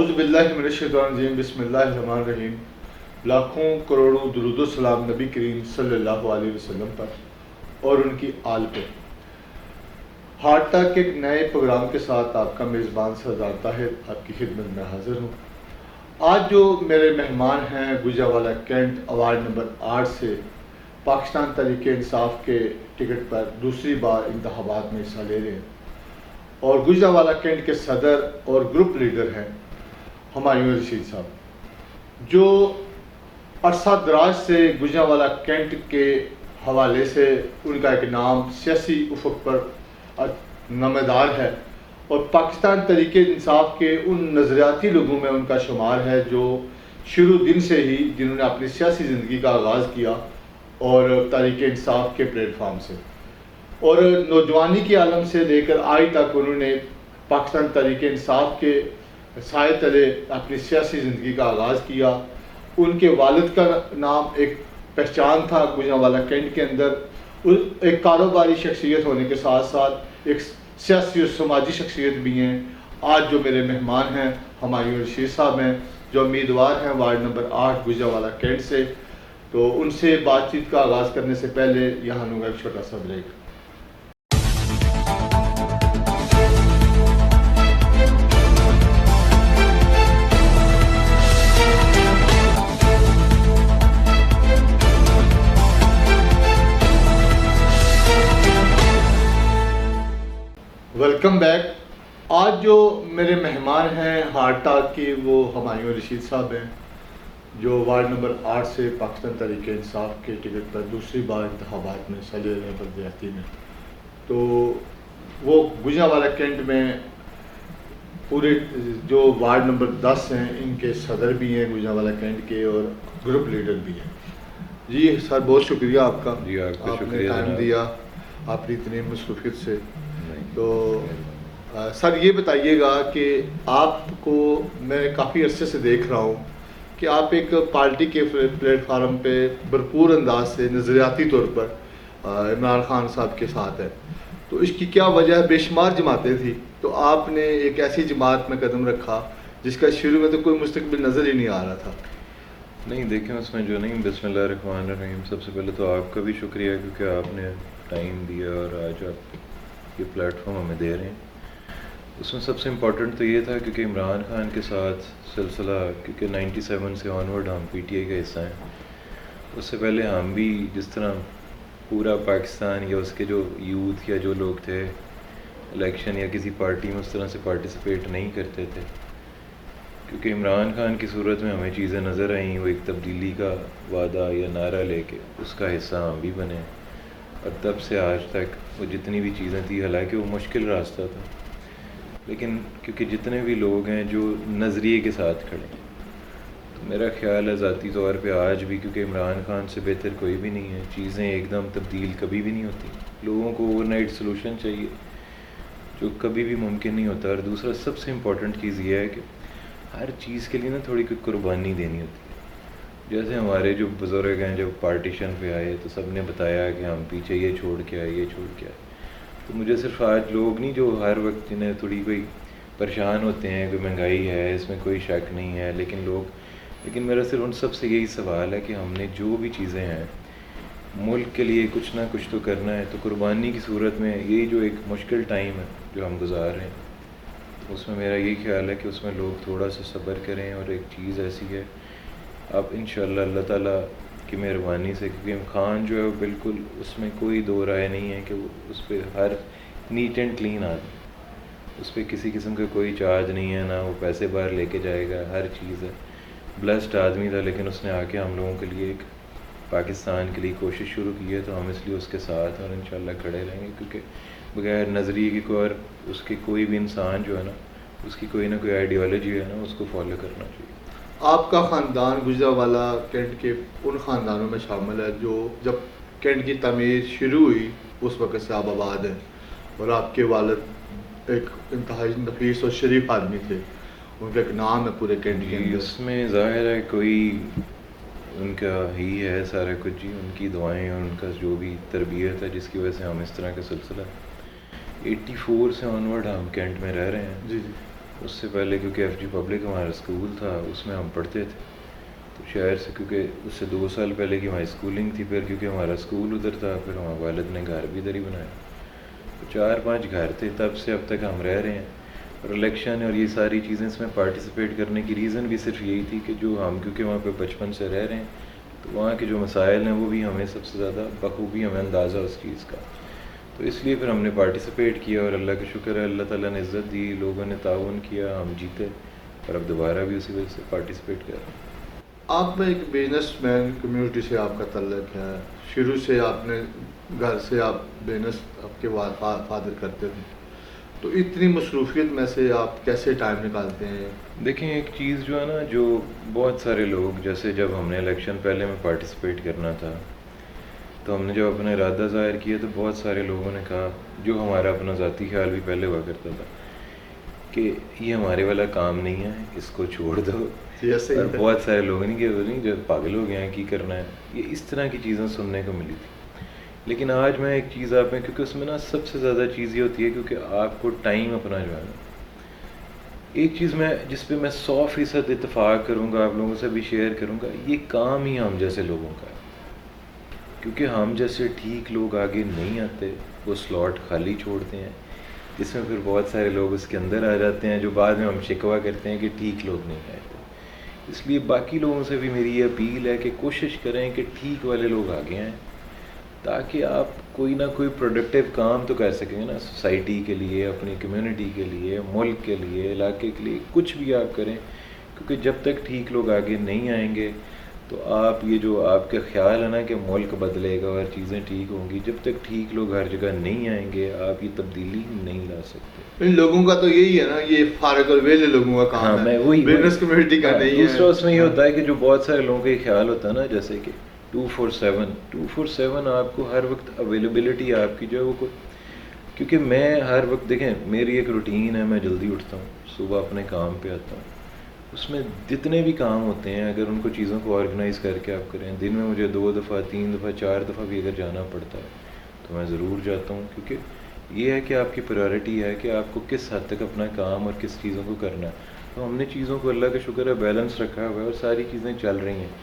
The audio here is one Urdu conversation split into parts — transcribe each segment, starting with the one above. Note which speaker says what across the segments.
Speaker 1: اعوذ باللہ من الشیطان الرجیم بسم اللہ الرحمن الرحیم. لاکھوں کروڑوں درود و سلام نبی کریم صلی اللہ علیہ وسلم پر اور ان کی آل پہ. ہارٹ ٹاک کے ایک نئے پروگرام کے ساتھ آپ کا میزبان سردار طاہر آپ کی خدمت میں حاضر ہوں. آج جو میرے مہمان ہیں گجرانوالہ کینٹ اوارڈ نمبر 8 سے پاکستان تحریک انصاف کے ٹکٹ پر دوسری بار انتخابات میں حصہ لے رہے ہیں اور گجرانوالہ کینٹ کے صدر اور گروپ لیڈر ہیں ہمایوں رشید صاحب, جو عرصہ دراز سے گجرانوالہ کینٹ کے حوالے سے ان کا ایک نام سیاسی افق پر نمودار ہے اور پاکستان تحریک انصاف کے ان نظریاتی لوگوں میں ان کا شمار ہے جو شروع دن سے ہی جنہوں نے اپنی سیاسی زندگی کا آغاز کیا اور تحریک انصاف کے پلیٹ فارم سے, اور نوجوانی کے عالم سے لے کر آج تک انہوں نے پاکستان تحریک انصاف کے سائے تلے اپنی سیاسی زندگی کا آغاز کیا. ان کے والد کا نام ایک پہچان تھا گجرانوالہ کینٹ کے اندر, ایک کاروباری شخصیت ہونے کے ساتھ ساتھ ایک سیاسی اور سماجی شخصیت بھی ہیں. آج جو میرے مہمان ہیں ہمایوں رشید صاحب ہیں جو امیدوار ہیں وارڈ نمبر 8 گجرانوالہ کینٹ سے. تو ان سے بات چیت کا آغاز کرنے سے پہلے یہاں ہوگا ایک چھوٹا سا بریک. Welcome back. آج جو میرے مہمان ہیں ہارٹ ٹاک کی وہ ہمایوں رشید صاحب ہیں جو وارڈ نمبر 8 سے پاکستان تحریک انصاف کے ٹکٹ پر دوسری بار انتخابات میں حصہ لے رہے ہیں بلدیاتی میں. تو وہ گجرانوالہ کینٹ میں پورے جو وارڈ نمبر 10 ہیں ان کے صدر بھی ہیں گجرانوالہ کینٹ کے اور گروپ لیڈر بھی ہیں. جی سر, بہت شکریہ آپ کا.
Speaker 2: جی
Speaker 1: آپ نے ٹائم دیا اپنی اتنی مصروفیت سے. تو سر یہ بتائیے گا کہ آپ کو میں کافی عرصے سے دیکھ رہا ہوں کہ آپ ایک پارٹی کے پلیٹ فارم پہ بھرپور انداز سے نظریاتی طور پر عمران خان صاحب کے ساتھ ہیں. تو اس کی کیا وجہ ہے؟ بے شمار جماعتیں تھیں تو آپ نے ایک ایسی جماعت میں قدم رکھا جس کا شروع میں تو کوئی مستقبل نظر ہی نہیں آ رہا تھا.
Speaker 2: نہیں دیکھیں اس میں جو نہیں, بسم اللہ الرحمن الرحیم. سب سے پہلے تو آپ کا بھی شکریہ کیونکہ آپ نے ٹائم دیا اور آج آپ یہ پلیٹ فارم ہمیں دے رہے ہیں. اس میں سب سے امپورٹنٹ تو یہ تھا کیونکہ عمران خان کے ساتھ سلسلہ, کیونکہ 97 سے آنورڈ ہم پی ٹی آئی کا حصہ ہیں. اس سے پہلے ہم بھی جس طرح پورا پاکستان یا اس کے جو یوتھ یا جو لوگ تھے الیکشن یا کسی پارٹی میں اس طرح سے پارٹیسپیٹ نہیں کرتے تھے, کیونکہ عمران خان کی صورت میں ہمیں چیزیں نظر آئیں. وہ ایک تبدیلی کا وعدہ یا نعرہ لے کے اس کا حصہ ہم بھی بنے, اور تب سے آج تک وہ جتنی بھی چیزیں تھیں, حالانکہ وہ مشکل راستہ تھا لیکن کیونکہ جتنے بھی لوگ ہیں جو نظریے کے ساتھ کھڑے ہیں, تو میرا خیال ہے ذاتی طور پہ آج بھی, کیونکہ عمران خان سے بہتر کوئی بھی نہیں ہے. چیزیں ایک دم تبدیل کبھی بھی نہیں ہوتی, لوگوں کو اوور نائٹ سلوشن چاہیے جو کبھی بھی ممکن نہیں ہوتا. اور دوسرا سب سے امپورٹنٹ چیز یہ ہے کہ ہر چیز کے لیے نا تھوڑی کوئی قربانی دینی ہوتی ہے. جیسے ہمارے جو بزرگ ہیں جب پارٹیشن پہ آئے تو سب نے بتایا کہ ہم پیچھے یہ چھوڑ کے آئے, یہ چھوڑ کے آئے. تو مجھے صرف آج لوگ نہیں جو ہر وقت جنہیں تھوڑی کوئی پریشان ہوتے ہیں, کوئی مہنگائی ہے اس میں کوئی شک نہیں ہے, لیکن میرا صرف ان سب سے یہی سوال ہے کہ ہم نے جو بھی چیزیں ہیں ملک کے لیے کچھ نہ کچھ تو کرنا ہے. تو قربانی کی صورت میں یہی جو ایک مشکل ٹائم ہے جو ہم گزار رہے ہیں, اس میں میرا یہی خیال ہے کہ اس میں لوگ تھوڑا سا صبر کریں. اور ایک چیز ایسی ہے, آپ انشاءاللہ اللہ تعالیٰ کی مہربانی سے, کیونکہ خان جو ہے وہ بالکل اس میں کوئی دو رائے نہیں ہے کہ وہ اس پہ ہر نیٹ اینڈ کلین آدمی, اس پہ کسی قسم کا کوئی چارج نہیں ہے, نہ وہ پیسے باہر لے کے جائے گا, ہر چیز ہے. بلیسڈ آدمی تھا, لیکن اس نے آ کے ہم لوگوں کے لیے ایک پاکستان کے لیے کوشش شروع کی ہے. تو ہم اس لیے اس کے ساتھ اور انشاءاللہ کھڑے رہیں گے, کیونکہ بغیر نظریے کی کوئی, اور اس کے کوئی بھی انسان جو ہے نا اس کی کوئی نہ کوئی آئیڈیالوجی ہے نا, اس کو فالو کرنا چاہیے.
Speaker 1: آپ کا خاندان گجرانوالہ کینٹ کے ان خاندانوں میں شامل ہے جو جب کینٹ کی تعمیر شروع ہوئی اس وقت سے آباد ہیں, اور آپ کے والد ایک انتہائی نفیس اور شریف آدمی تھے, ان کا ایک نام ہے پورے کینٹ کے اندر.
Speaker 2: اس میں ظاہر ہے کوئی ان کا ہی ہے سارا کچھ جی, ان کی دعائیں اور ان کا جو بھی تربیت ہے جس کی وجہ سے ہم اس طرح کا سلسلہ 84 سے آنورڈ ہم کینٹ میں رہ رہے ہیں.
Speaker 1: جی جی.
Speaker 2: اس سے پہلے کیونکہ ایف جی پبلک ہمارا اسکول تھا اس میں ہم پڑھتے تھے، تو شہر سے کیونکہ اس سے 2 سال پہلے کی ہماری اسکولنگ تھی، پھر کیونکہ ہمارا اسکول ادھر تھا، پھر ہمارے والد نے گھر بھی ادھر ہی بنایا، تو 4-5 گھر تھے، تب سے اب تک ہم رہ رہے ہیں. اور الیکشن اور یہ ساری چیزیں اس میں پارٹیسپیٹ کرنے کی ریزن بھی صرف یہی تھی کہ جو ہم کیونکہ وہاں پہ بچپن سے رہ رہے ہیں، تو وہاں کے جو مسائل ہیں وہ بھی ہمیں سب سے زیادہ بخوبی ہمیں اندازہ اس چیز کا، تو اس لیے پھر ہم نے پارٹیسپیٹ کیا، اور اللہ کا شکر ہے اللہ تعالیٰ نے عزت دی، لوگوں نے تعاون کیا، ہم جیتے، اور اب دوبارہ بھی اسی وجہ سے پارٹیسپیٹ کر رہے ہیں.
Speaker 1: آپ میں ایک بزنس مین کمیونٹی سے آپ کا تعلق ہے، شروع سے آپ نے گھر سے آپ بزنس آپ کے فادر کرتے تھے، تو اتنی مصروفیت میں سے آپ کیسے ٹائم نکالتے ہیں؟
Speaker 2: دیکھیں ایک چیز جو ہے نا، جو بہت سارے لوگ، جیسے جب ہم نے الیکشن پہلے میں پارٹیسپیٹ کرنا تھا تو ہم نے جب اپنا ارادہ ظاہر کیا تو بہت سارے لوگوں نے کہا، جو ہمارا اپنا ذاتی خیال بھی پہلے ہوا کرتا تھا، کہ یہ ہمارے والا کام نہیں ہے، اس کو چھوڑ دو. اور بہت سارے لوگ نہیں کہ وہ نہیں جو پاگل ہو گئے ہیں کی کرنا ہے، یہ اس طرح کی چیزیں سننے کو ملی تھی. لیکن آج میں ایک چیز آپ میں، کیونکہ اس میں نا سب سے زیادہ چیز یہ ہوتی ہے کیونکہ آپ کو ٹائم اپنا جو ہے نا، ایک چیز میں جس پہ میں 100% اتفاق کروں گا، آپ لوگوں سے بھی شیئر کروں گا، یہ کام ہی ہم جیسے لوگوں کا ہے. کیونکہ ہم جیسے ٹھیک لوگ آگے نہیں آتے، وہ سلاٹ خالی چھوڑتے ہیں، جس میں پھر بہت سارے لوگ اس کے اندر آ جاتے ہیں، جو بعد میں ہم شکوہ کرتے ہیں کہ ٹھیک لوگ نہیں آئے تھے. اس لیے باقی لوگوں سے بھی میری یہ اپیل ہے کہ کوشش کریں کہ ٹھیک والے لوگ آگے آئیں، تاکہ آپ کوئی نہ کوئی پروڈکٹیو کام تو کر سکیں گے نا، سوسائٹی کے لیے، اپنی کمیونٹی کے لیے، ملک کے لیے، علاقے کے لیے، کچھ بھی آپ کریں. کیونکہ جب تک ٹھیک لوگ آگے نہیں آئیں گے تو آپ یہ جو آپ کا خیال ہے نا کہ ملک بدلے گا اور چیزیں ٹھیک ہوں گی، جب تک ٹھیک لوگ ہر جگہ نہیں آئیں گے آپ یہ تبدیلی نہیں لا سکتے.
Speaker 1: ان لوگوں کا تو یہی ہے نا، یہ فارغ اور ویلے لوگوں کا کام ہے،
Speaker 2: میں وہی
Speaker 1: بزنس کمیونٹی کا نہیں ہے.
Speaker 2: دوسرا اس میں یہ ہوتا ہے کہ جو بہت سارے لوگوں کا یہ خیال ہوتا ہے نا، جیسے کہ 247 آپ کو ہر وقت اویلیبلٹی آپ کی جو ہے وہ کیونکہ میں ہر وقت، دیکھیں میری ایک روٹین ہے، میں جلدی اٹھتا ہوں، صبح اپنے کام پہ آتا ہوں، اس میں جتنے بھی کام ہوتے ہیں اگر ان کو چیزوں کو آرگنائز کر کے آپ کریں، دن میں مجھے 2 دفعہ 3 دفعہ 4 دفعہ بھی اگر جانا پڑتا ہے تو میں ضرور جاتا ہوں. کیونکہ یہ ہے کہ آپ کی پرائورٹی ہے کہ آپ کو کس حد تک اپنا کام اور کس چیزوں کو کرنا ہے. تو ہم نے چیزوں کو اللہ کا شکر ہے بیلنس رکھا ہوا ہے اور ساری چیزیں چل رہی ہیں.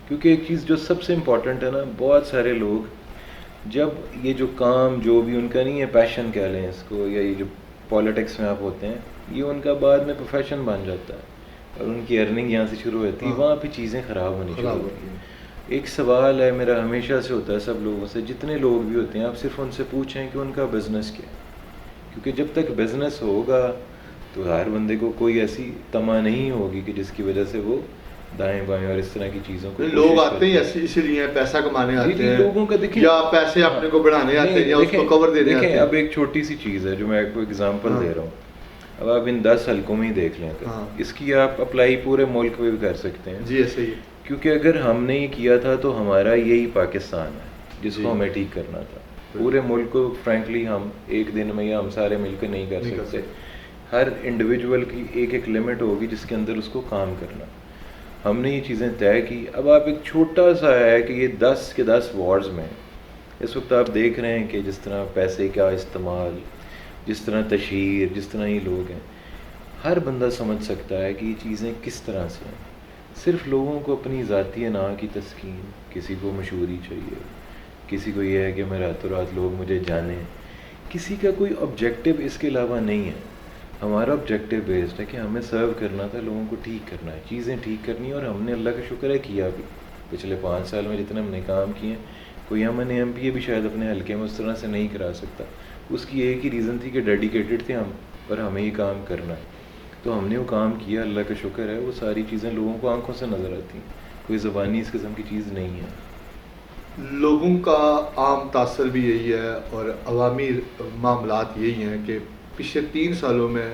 Speaker 2: کیونکہ ایک چیز جو سب سے امپورٹنٹ ہے نا، بہت سارے لوگ جب یہ جو کام جو بھی ان کا نہیں ہے، پیشن کہہ لیں اس کو، یا یہ جو پالیٹکس میں آپ ہوتے ہیں، یہ ان کا بعد میں پروفیشن بن جاتا ہے اور ان کی ارننگ یہاں سے شروع ہوتی ہے، وہاں پہ چیزیں خراب ہونی شروع ہوتی ہیں. ایک سوال ہے میرا ہمیشہ سے ہوتا ہے سب لوگوں سے، جتنے لوگ بھی ہوتے ہیں آپ صرف ان سے پوچھیں کہ ان کا بزنس کیا ہے. کیونکہ جب تک بزنس ہوگا تو ہر بندے کو کوئی ایسی طمع نہیں ہوگی کہ جس کی وجہ سے وہ دائیں بائیں اور اس طرح کی چیزوں کو،
Speaker 1: لوگ آتے ہیں اسی لیے پیسہ کمانے آتے ہیں،
Speaker 2: لوگوں کا دیکھیں،
Speaker 1: یا پیسے اپنے کو بڑھانے آتے ہیں یا اس کو کور دینے آتے ہیں.
Speaker 2: دیکھیں اب ایک چھوٹی سی چیز ہے جو میں آپ کو اگزامپل دے رہا ہوں، اب آپ ان 10 حلقوں میں ہی دیکھ لیں، اس کی آپ اپلائی پورے ملک میں بھی کر سکتے ہیں.
Speaker 1: جی ایسے ہی،
Speaker 2: کیونکہ اگر ہم نے یہ کیا تھا تو ہمارا یہی پاکستان ہے جس کو ہمیں ٹھیک کرنا تھا. پورے ملک کو فرینکلی ہم ایک دن میں یا ہم سارے مل کے نہیں کر سکتے، ہر انڈیویجول کی ایک لمٹ ہوگی جس کے اندر اس کو کام کرنا. ہم نے یہ چیزیں طے کی. اب آپ ایک چھوٹا سا ہے کہ یہ 10 کے 10 وارڈز میں اس وقت آپ دیکھ رہے ہیں کہ جس طرح پیسے کا استعمال، جس طرح تشہیر، جس طرح یہ لوگ ہیں، ہر بندہ سمجھ سکتا ہے کہ یہ چیزیں کس طرح سے ہیں. صرف لوگوں کو اپنی ذاتی انا کی تسکین، کسی کو مشہوری چاہیے، کسی کو یہ ہے کہ میں راتوں رات لوگ مجھے جانیں، کسی کا کوئی آبجیکٹو اس کے علاوہ نہیں ہے. ہمارا آبجیکٹو بیسڈ ہے کہ ہمیں سرو کرنا تھا، لوگوں کو ٹھیک کرنا ہے، چیزیں ٹھیک کرنی ہیں، اور ہم نے اللہ کا شکر ہے کیا بھی. پچھلے 5 سال میں جتنے ہم نے کام کیے ہیں، کوئی ایم پی بھی شاید اپنے حلقے میں اس طرح سے نہیں کرا سکتا. اس کی ایک ہی ریزن تھی کہ ڈیڈیکیٹڈ تھے ہم، پر ہمیں یہ کام کرنا ہے. تو ہم نے وہ کام کیا، اللہ کا شکر ہے. وہ ساری چیزیں لوگوں کو آنکھوں سے نظر آتی ہیں، کوئی زبانی اس قسم کی چیز نہیں ہے.
Speaker 1: لوگوں کا عام تاثر بھی یہی ہے اور عوامی معاملات یہی ہیں کہ پچھلے 3 سالوں میں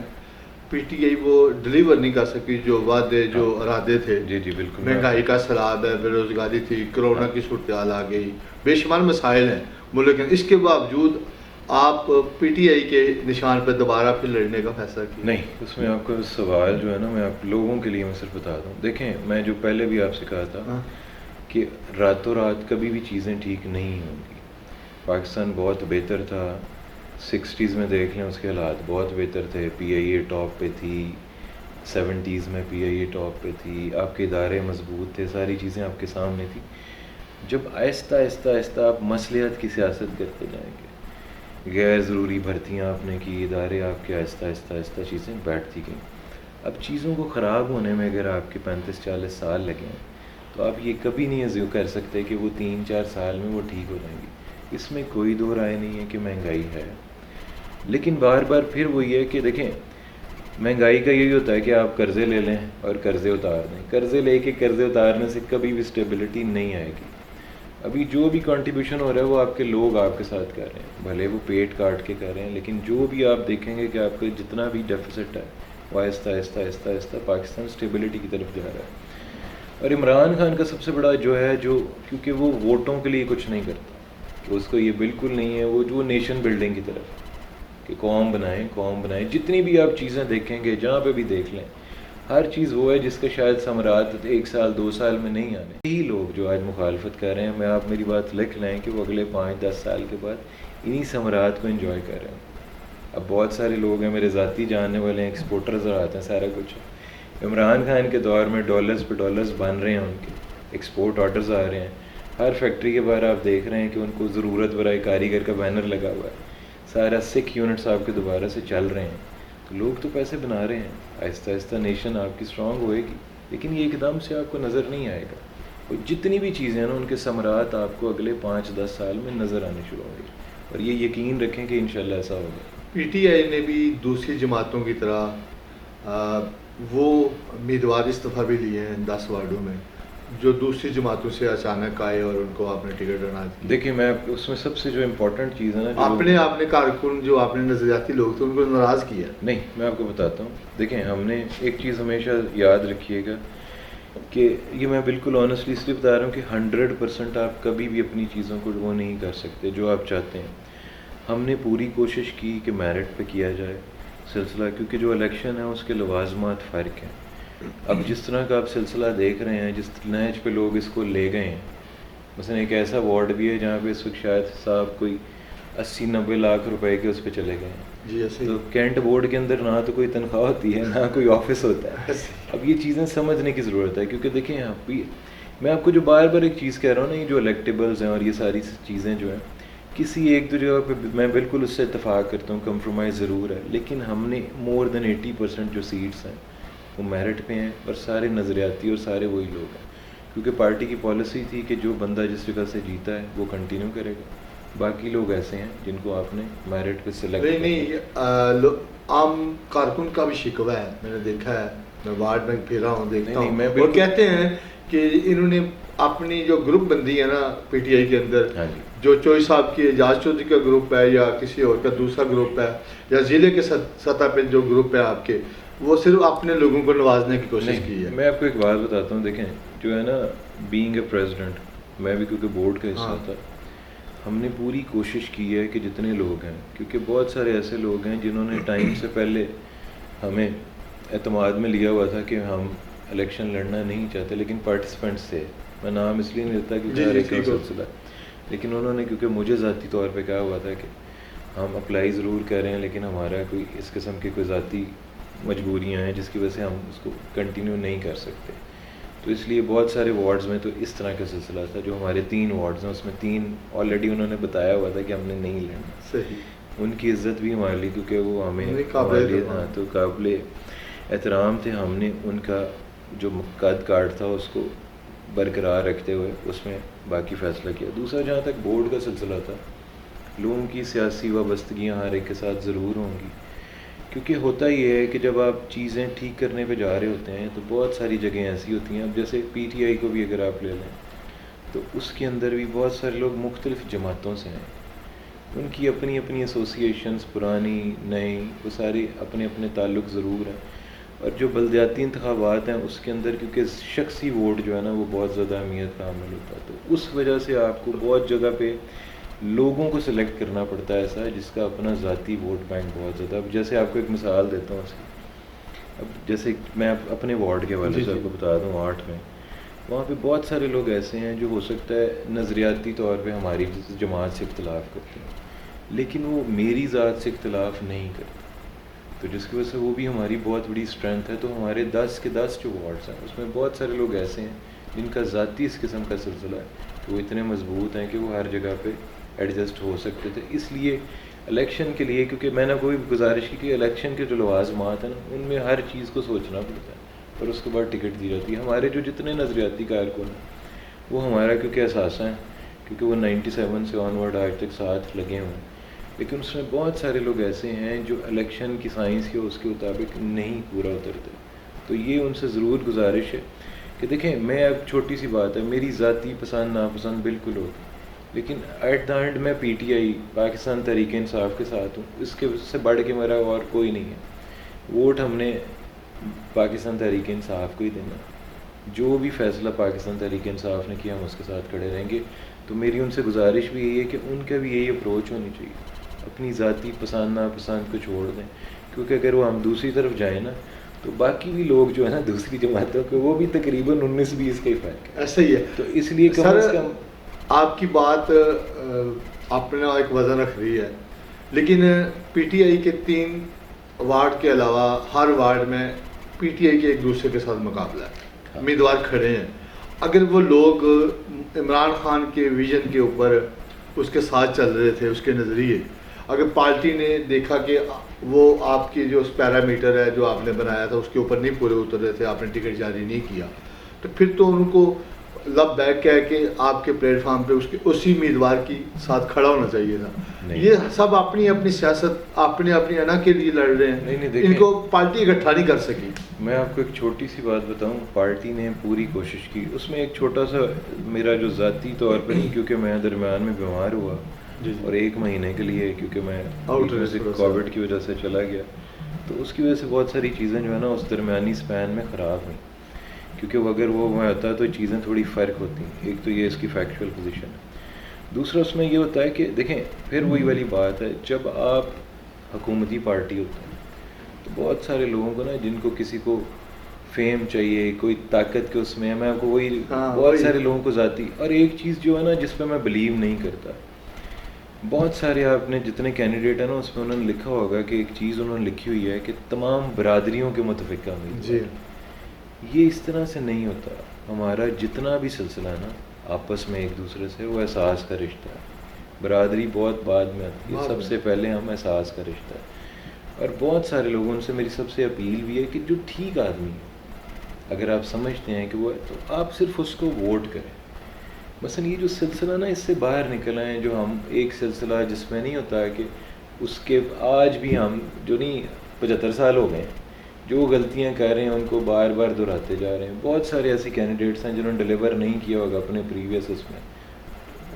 Speaker 1: پی ٹی آئی وہ ڈلیور نہیں کر سکی جو وعدے، جو ارادے تھے.
Speaker 2: جی بالکل.
Speaker 1: مہنگائی کا سیلاب ہے، بے روزگاری تھی، کرونا کی صورتحال آ گئی، بے شمار مسائل ہیں ملک میں. اس کے باوجود آپ پی ٹی آئی کے نشان پہ دوبارہ پھر لڑنے کا فیصلہ کیا؟
Speaker 2: نہیں، اس میں آپ کا سوال جو ہے نا، میں آپ لوگوں کے لیے میں صرف بتا دوں. دیکھیں میں جو پہلے بھی آپ سے کہا تھا کہ راتوں رات کبھی بھی چیزیں ٹھیک نہیں ہوں گی. پاکستان بہت بہتر تھا 60s میں، دیکھ لیں اس کے حالات بہت بہتر تھے، پی آئی اے ٹاپ پہ تھی، 70s میں پی آئی اے ٹاپ پہ تھی, آپ کے ادارے مضبوط تھے, ساری چیزیں آپ کے سامنے تھیں. جب آہستہ آہستہ آہستہ آپ مصلحت کی سیاست کرتے جائیں گے, غیر ضروری بھرتیاں آپ نے کی, ادارے آپ کے آہستہ آہستہ آہستہ چیزیں بیٹھتی گئیں. اب چیزوں کو خراب ہونے میں اگر آپ کے 35-40 سال لگے ہیں تو آپ یہ کبھی نہیں ایزیو کر سکتے کہ وہ 3-4 سال میں وہ ٹھیک ہو جائیں گی. اس میں کوئی دو رائے نہیں ہے کہ مہنگائی ہے, لیکن بار بار پھر وہی ہے کہ دیکھیں مہنگائی کا یہی ہوتا ہے کہ آپ قرضے لے لیں اور قرضے اتار دیں. قرضے لے کے قرضے اتارنے سے کبھی بھی اسٹیبلٹی نہیں آئے گی. ابھی جو بھی کنٹریبیوشن ہو رہا ہے وہ آپ کے لوگ آپ کے ساتھ کر رہے ہیں, بھلے وہ پیٹ کاٹ کے کر رہے ہیں, لیکن جو بھی آپ دیکھیں گے کہ آپ کا جتنا بھی ڈیفیسٹ ہے وہ آہستہ آہستہ آہستہ آہستہ پاکستان اسٹیبلٹی کی طرف جا رہا ہے. اور عمران خان کا سب سے بڑا جو ہے جو کیونکہ وہ ووٹوں کے لیے کچھ نہیں کرتا, کہ اس کو یہ بالکل نہیں ہے وہ جو نیشن بلڈنگ کی طرف کہ قوم بنائیں. جتنی بھی آپ چیزیں دیکھیں گے جہاں پہ بھی دیکھ لیں, ہر چیز وہ ہے جس کا شاید ثمرات 1 سال 2 سال میں نہیں آنے. یہی لوگ جو آج مخالفت کر رہے ہیں, میں آپ میری بات لکھ لیں کہ وہ اگلے 5-10 سال کے بعد انہی ثمرات کو انجوائے کر رہے ہیں. اب بہت سارے لوگ ہیں میرے ذاتی جاننے والے ہیں, ایکسپورٹرز آتے ہیں, سارا کچھ ہے. عمران خان کے دور میں ڈالرز پہ ڈالرز بن رہے ہیں, ان کے ایکسپورٹ آرڈرز آ رہے ہیں. ہر فیکٹری کے باہر آپ دیکھ رہے ہیں کہ ان کو ضرورت برائے کاریگر کا بینر لگا ہوا ہے. سارا 6 یونٹس آپ کے دوبارہ سے چل رہے ہیں. تو لوگ تو پیسے بنا رہے ہیں. آہستہ آہستہ نیشن آپ کی اسٹرانگ ہوئے گی, لیکن یہ ایک دم سے آپ کو نظر نہیں آئے گا. اور جتنی بھی چیزیں ہیں نا ان کے ثمرات آپ کو اگلے 5-10 سال میں نظر آنے شروع ہوں گے, اور یہ یقین رکھیں کہ انشاءاللہ ایسا ہوگا.
Speaker 1: پی ٹی آئی نے بھی دوسری جماعتوں کی طرح وہ امیدوار استعفیٰ بھی لیے ہیں 10 وارڈوں میں, جو دوسری جماعتوں سے اچانک آئے اور ان کو آپ نے ٹکٹ عنایت کی.
Speaker 2: دیکھیے میں اس میں سب سے جو امپورٹنٹ چیز ہے نا,
Speaker 1: آپ نے کارکن جو آپ نے نظریاتی لوگ تھے ان کو ناراض کیا.
Speaker 2: نہیں, میں آپ کو بتاتا ہوں. دیکھیں ہم نے ایک چیز ہمیشہ یاد رکھیے گا کہ یہ میں بالکل آنیسٹلی اس لیے بتا رہا ہوں کہ 100% آپ کبھی بھی اپنی چیزوں کو وہ نہیں کر سکتے جو آپ چاہتے ہیں. ہم نے پوری کوشش کی کہ میرٹ پہ کیا جائے سلسلہ, کیونکہ جو الیکشن ہے اس کے لوازمات فرق ہیں. اب جس طرح کا آپ سلسلہ دیکھ رہے ہیں, جس نہج پہ لوگ اس کو لے گئے ہیں, مثلا ایک ایسا وارڈ بھی ہے جہاں پہ اس وقت شاید صاحب کوئی 80-90 لاکھ روپے کے اس پہ چلے گئے ہیں.
Speaker 1: جی ایسے
Speaker 2: تو کینٹ بورڈ کے اندر نہ تو کوئی تنخواہ ہوتی ہے نہ کوئی آفس ہوتا ہے. اب یہ چیزیں سمجھنے کی ضرورت ہے, کیونکہ دیکھیں آپ بھی میں آپ کو جو بار بار ایک چیز کہہ رہا ہوں نا, یہ جو الیکٹیبلز ہیں اور یہ ساری چیزیں جو ہیں کسی ایک دو جگہ پہ میں بالکل اس سے اتفاق کرتا ہوں, کمپرومائز ضرور ہے, لیکن ہم نے مور دین 80% جو سیٹس ہیں وہ میرٹ پہ ہیں, اور سارے نظریاتی اور سارے وہی لوگ ہیں, کیونکہ پارٹی کی پالیسی تھی کہ جو بندہ جس جگہ سے جیتا ہے وہ کنٹینیو کرے گا. باقی لوگ ایسے ہیں جن کو آپ نے میرٹ پہ سلیکٹ
Speaker 1: نہیں عام کارکن کا بھی شکوہ ہے, میں نے دیکھا ہے, میں وارڈ میں پھر رہا ہوں دیکھتا ہوں, اور کہتے ہیں کہ انہوں نے اپنی جو گروپ بندی ہے نا پی ٹی آئی کے اندر, جو چوئی صاحب کی اعجاز چودھری کا گروپ ہے یا کسی اور کا دوسرا گروپ ہے یا ضلع کے سطح پہ جو گروپ ہے آپ کے, وہ صرف اپنے لوگوں کو نوازنے کی کوشش کی ہے.
Speaker 2: میں آپ کو ایک بات بتاتا ہوں. دیکھیں جو ہے نا, بینگ اے پریزیڈنٹ, میں بھی کیونکہ بورڈ کا حصہ تھا, ہم نے پوری کوشش کی ہے کہ جتنے لوگ ہیں, کیونکہ بہت سارے ایسے لوگ ہیں جنہوں نے ٹائم سے پہلے ہمیں اعتماد میں لیا ہوا تھا کہ ہم الیکشن لڑنا نہیں چاہتے, لیکن پارٹیسپینٹس تھے. میں نام اس لیے نہیں لیتا کیونکہ ہر ایک کا سلسلہ, لیکن انہوں نے کیونکہ مجھے ذاتی طور پہ کہا ہوا تھا کہ ہم اپلائی ضرور کر رہے ہیں, لیکن ہمارا کوئی اس قسم کی کوئی ذاتی مجبوریاں ہیں جس کی وجہ سے ہم اس کو کنٹینیو نہیں کر سکتے. تو اس لیے بہت سارے وارڈز میں تو اس طرح کا سلسلہ تھا. جو ہمارے 3 وارڈز ہیں اس میں 3 آلریڈی انہوں نے بتایا ہوا تھا کہ ہم نے نہیں لڑنا.
Speaker 1: صحیح,
Speaker 2: ان کی عزت بھی ہمارے لیے, کیونکہ وہ ہمیں ہمارے لیے تو قابل احترام تھے. ہم نے ان کا جو قد کاٹ تھا اس کو برقرار رکھتے ہوئے اس میں باقی فیصلہ کیا. دوسرا جہاں تک بورڈ کا سلسلہ تھا, لوگوں کی سیاسی وابستگیاں ہر ایک کے ساتھ ضرور ہوں گی, کیونکہ ہوتا یہ ہے کہ جب آپ چیزیں ٹھیک کرنے پہ جا رہے ہوتے ہیں تو بہت ساری جگہیں ایسی ہوتی ہیں. اب جیسے پی ٹی آئی کو بھی اگر آپ لے لیں تو اس کے اندر بھی بہت سارے لوگ مختلف جماعتوں سے ہیں, ان کی اپنی اپنی ایسوسیشنز, پرانی نئی, وہ سارے اپنے اپنے تعلق ضرور ہیں. اور جو بلدیاتی انتخابات ہیں اس کے اندر کیونکہ شخصی ووٹ جو ہے نا وہ بہت زیادہ اہمیت کا حامل ہوتا ہے, تو اس وجہ سے آپ کو بہت جگہ پہ لوگوں کو سلیکٹ کرنا پڑتا ہے ایسا جس کا اپنا ذاتی ووٹ بینک بہت زیادہ. اب جیسے آپ کو ایک مثال دیتا ہوں اس کی, اب جیسے میں اپنے وارڈ کے حوالے سے آپ کو بتا دوں, 8 میں وہاں پہ بہت سارے لوگ ایسے ہیں جو ہو سکتا ہے نظریاتی طور پہ ہماری جماعت سے اختلاف کرتے ہیں, لیکن وہ میری ذات سے اختلاف نہیں کرتے. تو جس کی وجہ سے وہ بھی ہماری بہت بڑی اسٹرینتھ ہے. تو ہمارے 10 کے 10 جو وارڈس ہیں اس میں بہت سارے لوگ ایسے ہیں جن کا ذاتی اس قسم کا سلسلہ ہے کہ وہ اتنے مضبوط ہیں کہ وہ ہر جگہ پہ ایڈجسٹ ہو سکتے تھے. اس لیے الیکشن کے لیے, کیونکہ میں نے کوئی گزارش کی کہ الیکشن کے جو لوازمات ہیں نا ان میں ہر چیز کو سوچنا پڑتا ہے اور اس کے بعد ٹکٹ دی جاتی ہے. ہمارے جو جتنے نظریاتی کارکن ہیں وہ ہمارا کیونکہ اثاثہ ہیں, کیونکہ وہ 97 سے آن ورڈ آج تک ساتھ لگے ہوئے ہیں, لیکن اس میں بہت سارے لوگ ایسے ہیں جو الیکشن کی سائنس یا اس کے مطابق نہیں پورا اترتے. تو یہ ان سے ضرور گزارش ہے کہ دیکھیں, میں اب چھوٹی سی بات ہے, میری ذاتی پسند ناپسند بالکل ہوتی, لیکن ایٹ دا اینڈ میں P T I Pakistan Tehreek Insaf کے ساتھ ہوں. اس کے سے بڑھ کے میرا اور کوئی نہیں ہے. ووٹ ہم نے پاکستان تحریک انصاف کو ہی دینا, جو بھی فیصلہ پاکستان تحریک انصاف نے کیا ہم اس کے ساتھ کھڑے رہیں گے. تو میری ان سے گزارش بھی یہی ہے کہ ان کا بھی یہی اپروچ ہونی چاہیے, اپنی ذاتی پسند ناپسند کو چھوڑ دیں, کیونکہ اگر وہ ہم دوسری طرف جائیں نا تو باقی بھی لوگ جو ہے نا دوسری جماعتوں کے وہ بھی تقریباً 19-20 کا ہی فرق ہے.
Speaker 1: ایسا ہی ہے.
Speaker 2: تو اس لیے کم از کم
Speaker 1: آپ کی بات اپنا ایک وزن رکھ رہی ہے, لیکن پی ٹی آئی کے 3 وارڈ کے علاوہ ہر وارڈ میں پی ٹی آئی کے ایک دوسرے کے ساتھ مقابلہ ہے, امیدوار کھڑے ہیں. اگر وہ لوگ عمران خان کے ویژن کے اوپر اس کے ساتھ چل رہے تھے, اس کے نظریے, اگر پارٹی نے دیکھا کہ وہ آپ کی جو پیرامیٹر ہے جو آپ نے بنایا تھا اس کے اوپر نہیں پورے اتر رہے تھے, آپ نے ٹکٹ جاری نہیں کیا, تو پھر تو ان کو لب بیک کہہ کے آپ کے پلیٹ فارم پہ اسی امیدوار کی ساتھ کھڑا ہونا چاہیے تھا. یہ سب اپنی اپنی سیاست اپنی انا کے لیے لڑ رہے ہیں, ان کو پارٹی اکٹھا نہیں کر سکی.
Speaker 2: میں آپ کو ایک چھوٹی سی بات بتاؤں, پارٹی نے پوری کوشش کی. اس میں ایک چھوٹا سا میرا جو ذاتی طور پہ نہیں, کیونکہ میں درمیان میں بیمار ہوا اور 1 مہینے کے لیے کیونکہ میں کووڈ کی وجہ سے چلا گیا, تو اس کی وجہ سے بہت ساری چیزیں جو ہے نا اس درمیانی اسپین میں خراب ہوئیں, کیونکہ اگر وہ میں ہوتا تو چیزیں تھوڑی فرق ہوتی. ایک تو یہ اس کی فیکچوئل پوزیشن ہے, دوسرا اس میں یہ ہوتا ہے کہ دیکھیں پھر وہی والی بات ہے, جب آپ حکومتی پارٹی ہوتے ہیں تو بہت سارے لوگوں کو نا جن کو کسی کو فیم چاہیے, کوئی طاقت کے اس میں, میں آپ کو وہی بہت سارے لوگوں کو ذاتی. اور ایک چیز جو ہے نا جس پہ میں بلیو نہیں کرتا, بہت سارے آپ نے جتنے کینڈیڈیٹ ہیں نا اس میں انہوں نے لکھا ہوگا کہ ایک چیز انہوں نے لکھی ہوئی ہے کہ تمام برادریوں کے متفق امیدوار. یہ اس طرح سے نہیں ہوتا. ہمارا جتنا بھی سلسلہ ہے نا آپس میں ایک دوسرے سے وہ احساس کا رشتہ ہے. برادری بہت بعد میں آتی ہے, سب سے پہلے ہم احساس کا رشتہ ہے. اور بہت سارے لوگوں سے میری سب سے اپیل بھی ہے کہ جو ٹھیک آدمی ہے, اگر آپ سمجھتے ہیں کہ وہ ہے تو آپ صرف اس کو ووٹ کریں. مثلا یہ جو سلسلہ نا اس سے باہر نکل آئے ہیں, جو ہم ایک سلسلہ جس میں نہیں ہوتا ہے کہ اس کے آج بھی ہم جو نہیں 75 سال ہو گئے ہیں جو غلطیاں کر رہے ہیں ان کو بار بار دہراتے جا رہے ہیں. بہت سارے ایسے کینڈیڈیٹس ہیں جنہوں نے ڈیلیور نہیں کیا ہوگا اپنے پریویس اس میں,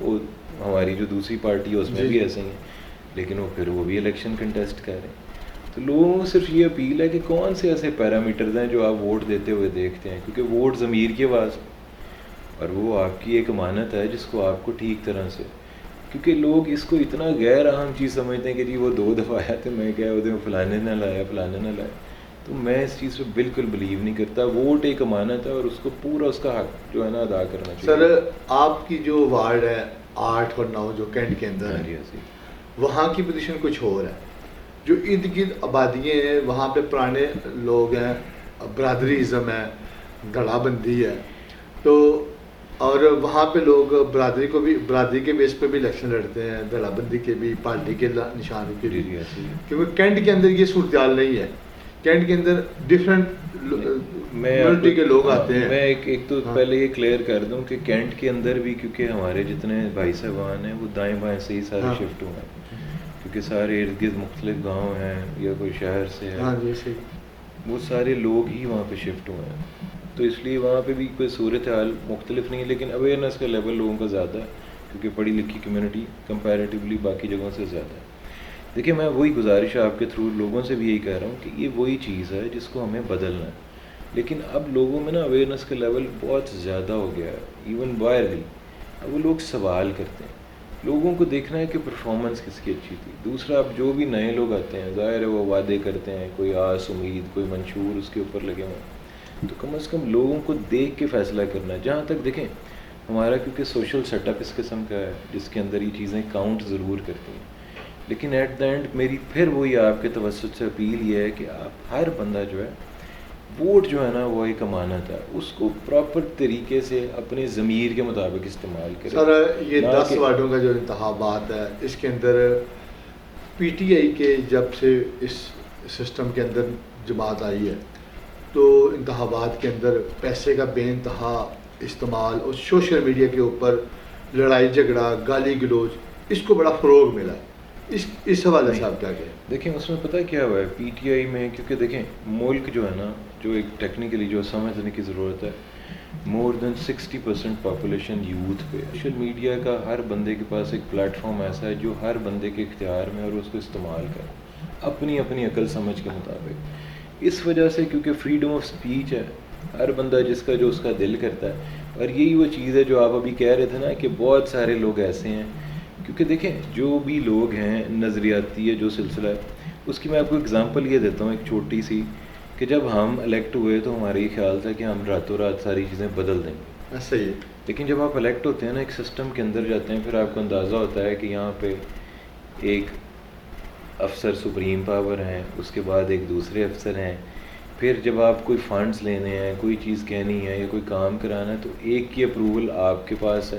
Speaker 2: وہ ہماری جو دوسری پارٹی ہے اس میں بھی ایسے ہی ہیں, لیکن وہ پھر وہ بھی الیکشن کنٹیسٹ کر رہے ہیں. تو لوگوں کو صرف یہ اپیل ہے کہ کون سے ایسے پیرامیٹرز ہیں جو آپ ووٹ دیتے ہوئے دیکھتے ہیں, کیونکہ ووٹ ضمیر کی آواز ہے اور وہ آپ کی ایک امانت ہے جس کو آپ کو ٹھیک طرح سے, کیونکہ لوگ اس کو اتنا غیر اہم چیز سمجھتے ہیں کہ جی وہ 2 دفعہ آیا تو میں کیا وہ فلانے نہ لایا فلانے نہ لایا. تو میں اس چیز پہ بالکل بلیو نہیں کرتا. ووٹ ایک امانت ہے اور اس کو پورا اس کا حق جو ہے نا ادا کرنا چاہیے.
Speaker 1: سر آپ کی جو وارڈ ہے 8 اور 9 جو کینٹ کے اندر ہے, وہاں کی پوزیشن کچھ اور ہے. جو ارد گرد آبادیاں ہیں وہاں پہ پرانے لوگ ہیں, برادری ازم ہے, دھڑا بندی ہے, تو اور وہاں پہ لوگ برادری کو بھی برادری کے بیس پہ بھی الیکشن لڑتے ہیں, دھڑا بندی کے بھی, پارٹی کے نشان کے بھی, کیونکہ کینٹ کے اندر یہ صورتحال نہیں ہے. کینٹ کے اندر ڈفرینٹ کمیونٹی کے لوگ آتے ہیں.
Speaker 2: میں ایک تو پہلے یہ کلیئر کر دوں کہ کینٹ کے اندر بھی کیونکہ ہمارے جتنے بھائی صاحبان ہیں وہ دائیں بائیں سے ہی سارے شفٹ ہوئے ہیں, کیونکہ سارے ارد گرد مختلف گاؤں ہیں یا کوئی شہر سے ہے, وہ سارے لوگ ہی وہاں پہ شفٹ ہوئے ہیں. تو اس لیے وہاں پہ بھی کوئی صورتحال مختلف نہیں ہے, لیکن اویئرنیس کا لیول لوگوں کا زیادہ ہے کیونکہ پڑھی لکھی کمیونٹی کمپیریٹیولی باقی جگہوں سے زیادہ ہے. دیکھیں میں وہی گزارش آپ کے تھرو لوگوں سے بھی یہی کہہ رہا ہوں کہ یہ وہی چیز ہے جس کو ہمیں بدلنا ہے, لیکن اب لوگوں میں نا اویئرنیس کا لیول بہت زیادہ ہو گیا ہے. ایون وائرلی اب وہ لوگ سوال کرتے ہیں, لوگوں کو دیکھنا ہے کہ پرفارمنس کس کی اچھی تھی. دوسرا اب جو بھی نئے لوگ آتے ہیں ظاہر ہے وہ وعدے کرتے ہیں, کوئی آس امید کوئی منشور اس کے اوپر لگے ہوئے ہیں, تو کم از کم لوگوں کو دیکھ کے فیصلہ کرنا ہے. جہاں تک دیکھیں ہمارا کیونکہ سوشل سیٹ اپ اس قسم کا ہے جس کے اندر یہ چیزیں کاؤنٹ ضرور کرتی ہیں, لیکن ایٹ دا اینڈ میری پھر وہی آپ کے توسط سے اپیل یہ ہے کہ آپ ہر بندہ جو ہے ووٹ جو ہے نا وہ ایک امانت ہے, اس کو پراپر طریقے سے اپنے ضمیر کے مطابق استعمال کرے.
Speaker 1: سر یہ
Speaker 2: نہ
Speaker 1: 10 واردوں کا جو انتخابات ہے اس کے اندر پی ٹی آئی کے جب سے اس سسٹم کے اندر جماعت آئی ہے تو انتخابات کے اندر پیسے کا بے انتہا استعمال اور سوشل میڈیا کے اوپر لڑائی جھگڑا گالی گلوچ اس کو بڑا فروغ ملا. اس حوالے سے آپ کیا کہیں؟
Speaker 2: دیکھیں اس میں پتہ کیا ہوا ہے پی ٹی آئی میں, کیونکہ دیکھیں ملک جو ہے نا جو ایک ٹیکنیکلی جو سمجھنے کی ضرورت ہے, مور دین 60% پاپولیشن یوتھ پہ. سوشل میڈیا کا ہر بندے کے پاس ایک پلیٹ فارم ایسا ہے جو ہر بندے کے اختیار میں, اور اس کو استعمال کرے اپنی اپنی عقل سمجھ کے مطابق. اس وجہ سے کیونکہ فریڈم آف سپیچ ہے, ہر بندہ جس کا جو اس کا دل کرتا ہے. اور یہی وہ چیز ہے جو آپ ابھی کہہ رہے تھے نا کہ بہت سارے لوگ ایسے ہیں, کیونکہ دیکھیں جو بھی لوگ ہیں نظریاتی ہے جو سلسلہ ہے اس کی میں آپ کو اگزامپل یہ دیتا ہوں ایک چھوٹی سی, کہ جب ہم الیکٹ ہوئے تو ہمارا یہ خیال تھا کہ ہم راتوں رات ساری چیزیں بدل دیں گے.
Speaker 1: صحیح ہے.
Speaker 2: لیکن جب آپ الیکٹ ہوتے ہیں نا ایک سسٹم کے اندر جاتے ہیں, پھر آپ کو اندازہ ہوتا ہے کہ یہاں پہ ایک افسر سپریم پاور ہیں, اس کے بعد ایک دوسرے افسر ہیں, پھر جب آپ کوئی فنڈز لینے ہیں, کوئی چیز کہنی ہے یا کوئی کام کرانا ہے تو ایک کی اپروول آپ کے پاس ہے,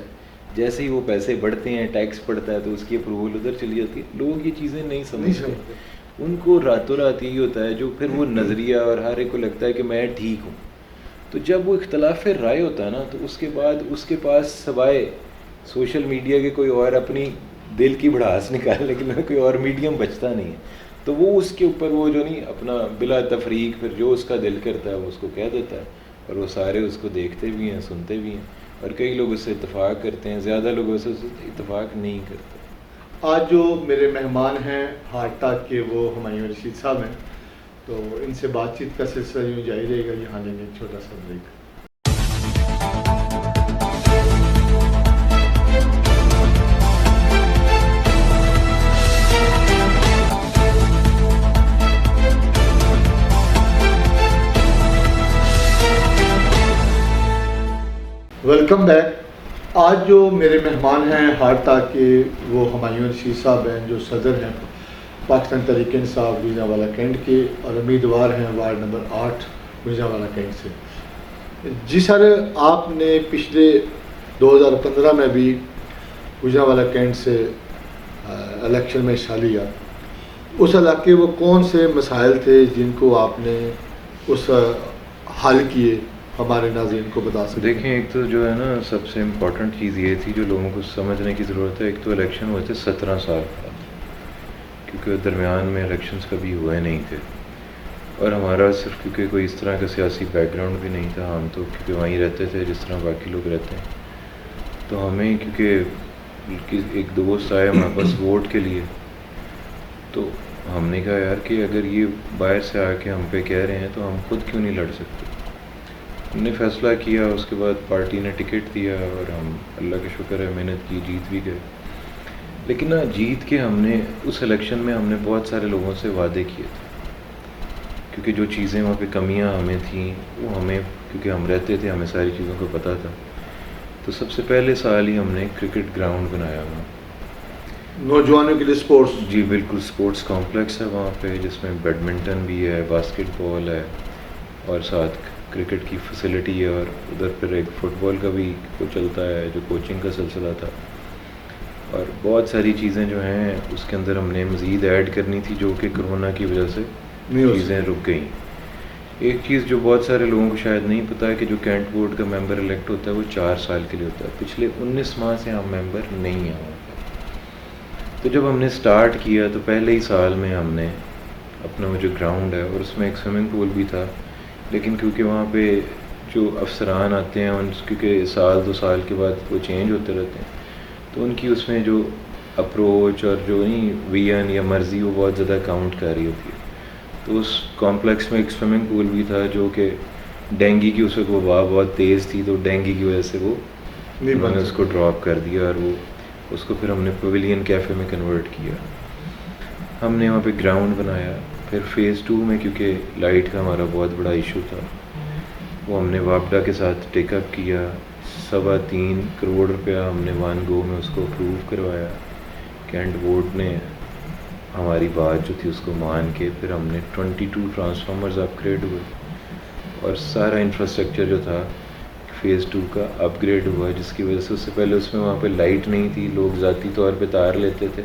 Speaker 2: جیسے ہی وہ پیسے بڑھتے ہیں ٹیکس پڑتا ہے تو اس کی اپروول ادھر چلی جاتی ہے. لوگ یہ چیزیں نہیں سمجھتے, ان کو راتوں رات یہی ہوتا ہے جو پھر وہ نظریہ, اور ہر ایک کو لگتا ہے کہ میں ٹھیک ہوں. تو جب وہ اختلاف رائے ہوتا ہے نا تو اس کے بعد اس کے پاس سوائے سوشل میڈیا کے کوئی اور اپنی دل کی بھڑاس نکالنے کے لیے کوئی اور میڈیم بچتا نہیں ہے. تو وہ اس کے اوپر وہ جو نہیں اپنا بلا تفریق پھر جو اس کا دل کرتا ہے وہ اس کو کہہ دیتا ہے, اور وہ سارے اس کو دیکھتے بھی ہیں سنتے بھی ہیں, اور کئی لوگ اس سے اتفاق کرتے ہیں, زیادہ لوگ اس سے اتفاق نہیں کرتے.
Speaker 1: آج جو میرے مہمان ہیں ہارٹ ٹاک کے وہ ہمایوں رشید صاحب ہیں, تو ان سے بات چیت کا سلسلہ یوں جاری رہے گا. یہاں لیں گے ایک چھوٹا سا بریک. Welcome back. آج جو میرے مہمان ہیں ہارٹ ٹاک کے وہ ہمایوں رشید صاحب ہیں جو صدر ہیں پاکستان تحریک انصاف گوجرانوالہ کینٹ کے, اور امیدوار ہیں وارڈ نمبر 8 گوجرانوالہ کینٹ سے. جی سر, آپ نے پچھلے 2015 میں بھی گوجرانوالہ کینٹ سے الیکشن میں حصہ لیا. اس علاقے وہ کون سے مسائل تھے جن کو آپ نے اس حل کیے, ہمارے ناظرین کو بتا سکتے ہیں؟
Speaker 2: دیکھیں ایک تو جو ہے نا سب سے امپورٹنٹ چیز یہ تھی جو لوگوں کو سمجھنے کی ضرورت ہے. ایک تو الیکشن ہوئے تھے 17 سال بعد, کیونکہ درمیان میں الیکشنز کبھی ہوئے نہیں تھے, اور ہمارا صرف کیونکہ کوئی اس طرح کا سیاسی بیک گراؤنڈ بھی نہیں تھا, ہم تو کیونکہ وہیں رہتے تھے جس طرح باقی لوگ رہتے ہیں, تو ہمیں کیونکہ ایک دوست آئے ہمارے پاس ووٹ کے لیے, تو ہم نے کہا یار کہ اگر یہ باہر سے آ کے ہم پہ کہہ رہے ہیں تو ہم خود کیوں نہیں لڑ سکتے. ہم نے فیصلہ کیا, اس کے بعد پارٹی نے ٹکٹ دیا, اور ہم اللہ کا شکر ہے محنت کی, جیت بھی گئے. لیکن نا جیت کے ہم نے اس الیکشن میں ہم نے بہت سارے لوگوں سے وعدے کیے تھے, کیونکہ جو چیزیں وہاں پہ کمیاں ہمیں تھیں وہ ہمیں, کیونکہ ہم رہتے تھے ہمیں ساری چیزوں کو پتہ تھا. تو سب سے پہلے سال ہی ہم نے کرکٹ گراؤنڈ بنایا ہوا,
Speaker 1: نوجوانوں کے لیے اسپورٹس.
Speaker 2: جی بالکل, اسپورٹس کمپلیکس ہے وہاں پہ جس میں بیڈمنٹن بھی ہے, باسکٹ بال ہے, اور ساتھ کرکٹ کی فیسلٹی ہے, اور ادھر پھر ایک فٹ بال کا بھی وہ چلتا ہے جو کوچنگ کا سلسلہ تھا, اور بہت ساری چیزیں جو ہیں اس کے اندر ہم نے مزید ایڈ کرنی تھی جو کہ کرونا کی وجہ سے چیزیں رک گئیں. ایک چیز جو بہت سارے لوگوں کو شاید نہیں پتہ ہے کہ جو کینٹ بورڈ کا ممبر الیکٹ ہوتا ہے وہ 4 سال کے لیے ہوتا ہے. پچھلے 19 ماہ سے ہم ممبر نہیں ہیں وہاں پہ. تو جب ہم نے سٹارٹ کیا تو پہلے ہی سال میں ہم نے اپنا وہ جو گراؤنڈ ہے, اور اس میں ایک سوئمنگ پول بھی تھا, لیکن کیونکہ وہاں پہ جو افسران آتے ہیں ان کیونکہ 1-2 سال کے بعد وہ چینج ہوتے رہتے ہیں, تو ان کی اس میں جو اپروچ اور جو نہیں وین یا مرضی وہ بہت زیادہ کاؤنٹ کر رہی ہوتی ہے. تو اس کمپلیکس میں ایک سوئمنگ پول بھی تھا جو کہ ڈینگی کی اس وقت وبا بہت تیز تھی, تو ڈینگی کی وجہ سے وہ انہوں نے اس کو ڈراپ کر دیا, اور وہ اس کو پھر ہم نے پویلین کیفے میں کنورٹ کیا. ہم نے وہاں پہ گراؤنڈ بنایا. پھر فیز 2 میں کیونکہ لائٹ کا ہمارا بہت بڑا ایشو تھا, وہ ہم نے واپڈا کے ساتھ ٹیک اپ کیا. 3.25 کروڑ روپیہ ہم نے 1 گو میں اس کو اپروو کروایا. کینٹ بورڈ نے ہماری بات جو تھی اس کو مان کے پھر ہم نے 22 ٹرانسفارمرز اپ گریڈ ہوئے اور سارا انفراسٹرکچر جو تھا فیز 2 کا اپ گریڈ ہوا، جس کی وجہ سے اس سے پہلے اس میں وہاں پہ لائٹ نہیں تھی، لوگ ذاتی طور پہ تار لیتے تھے،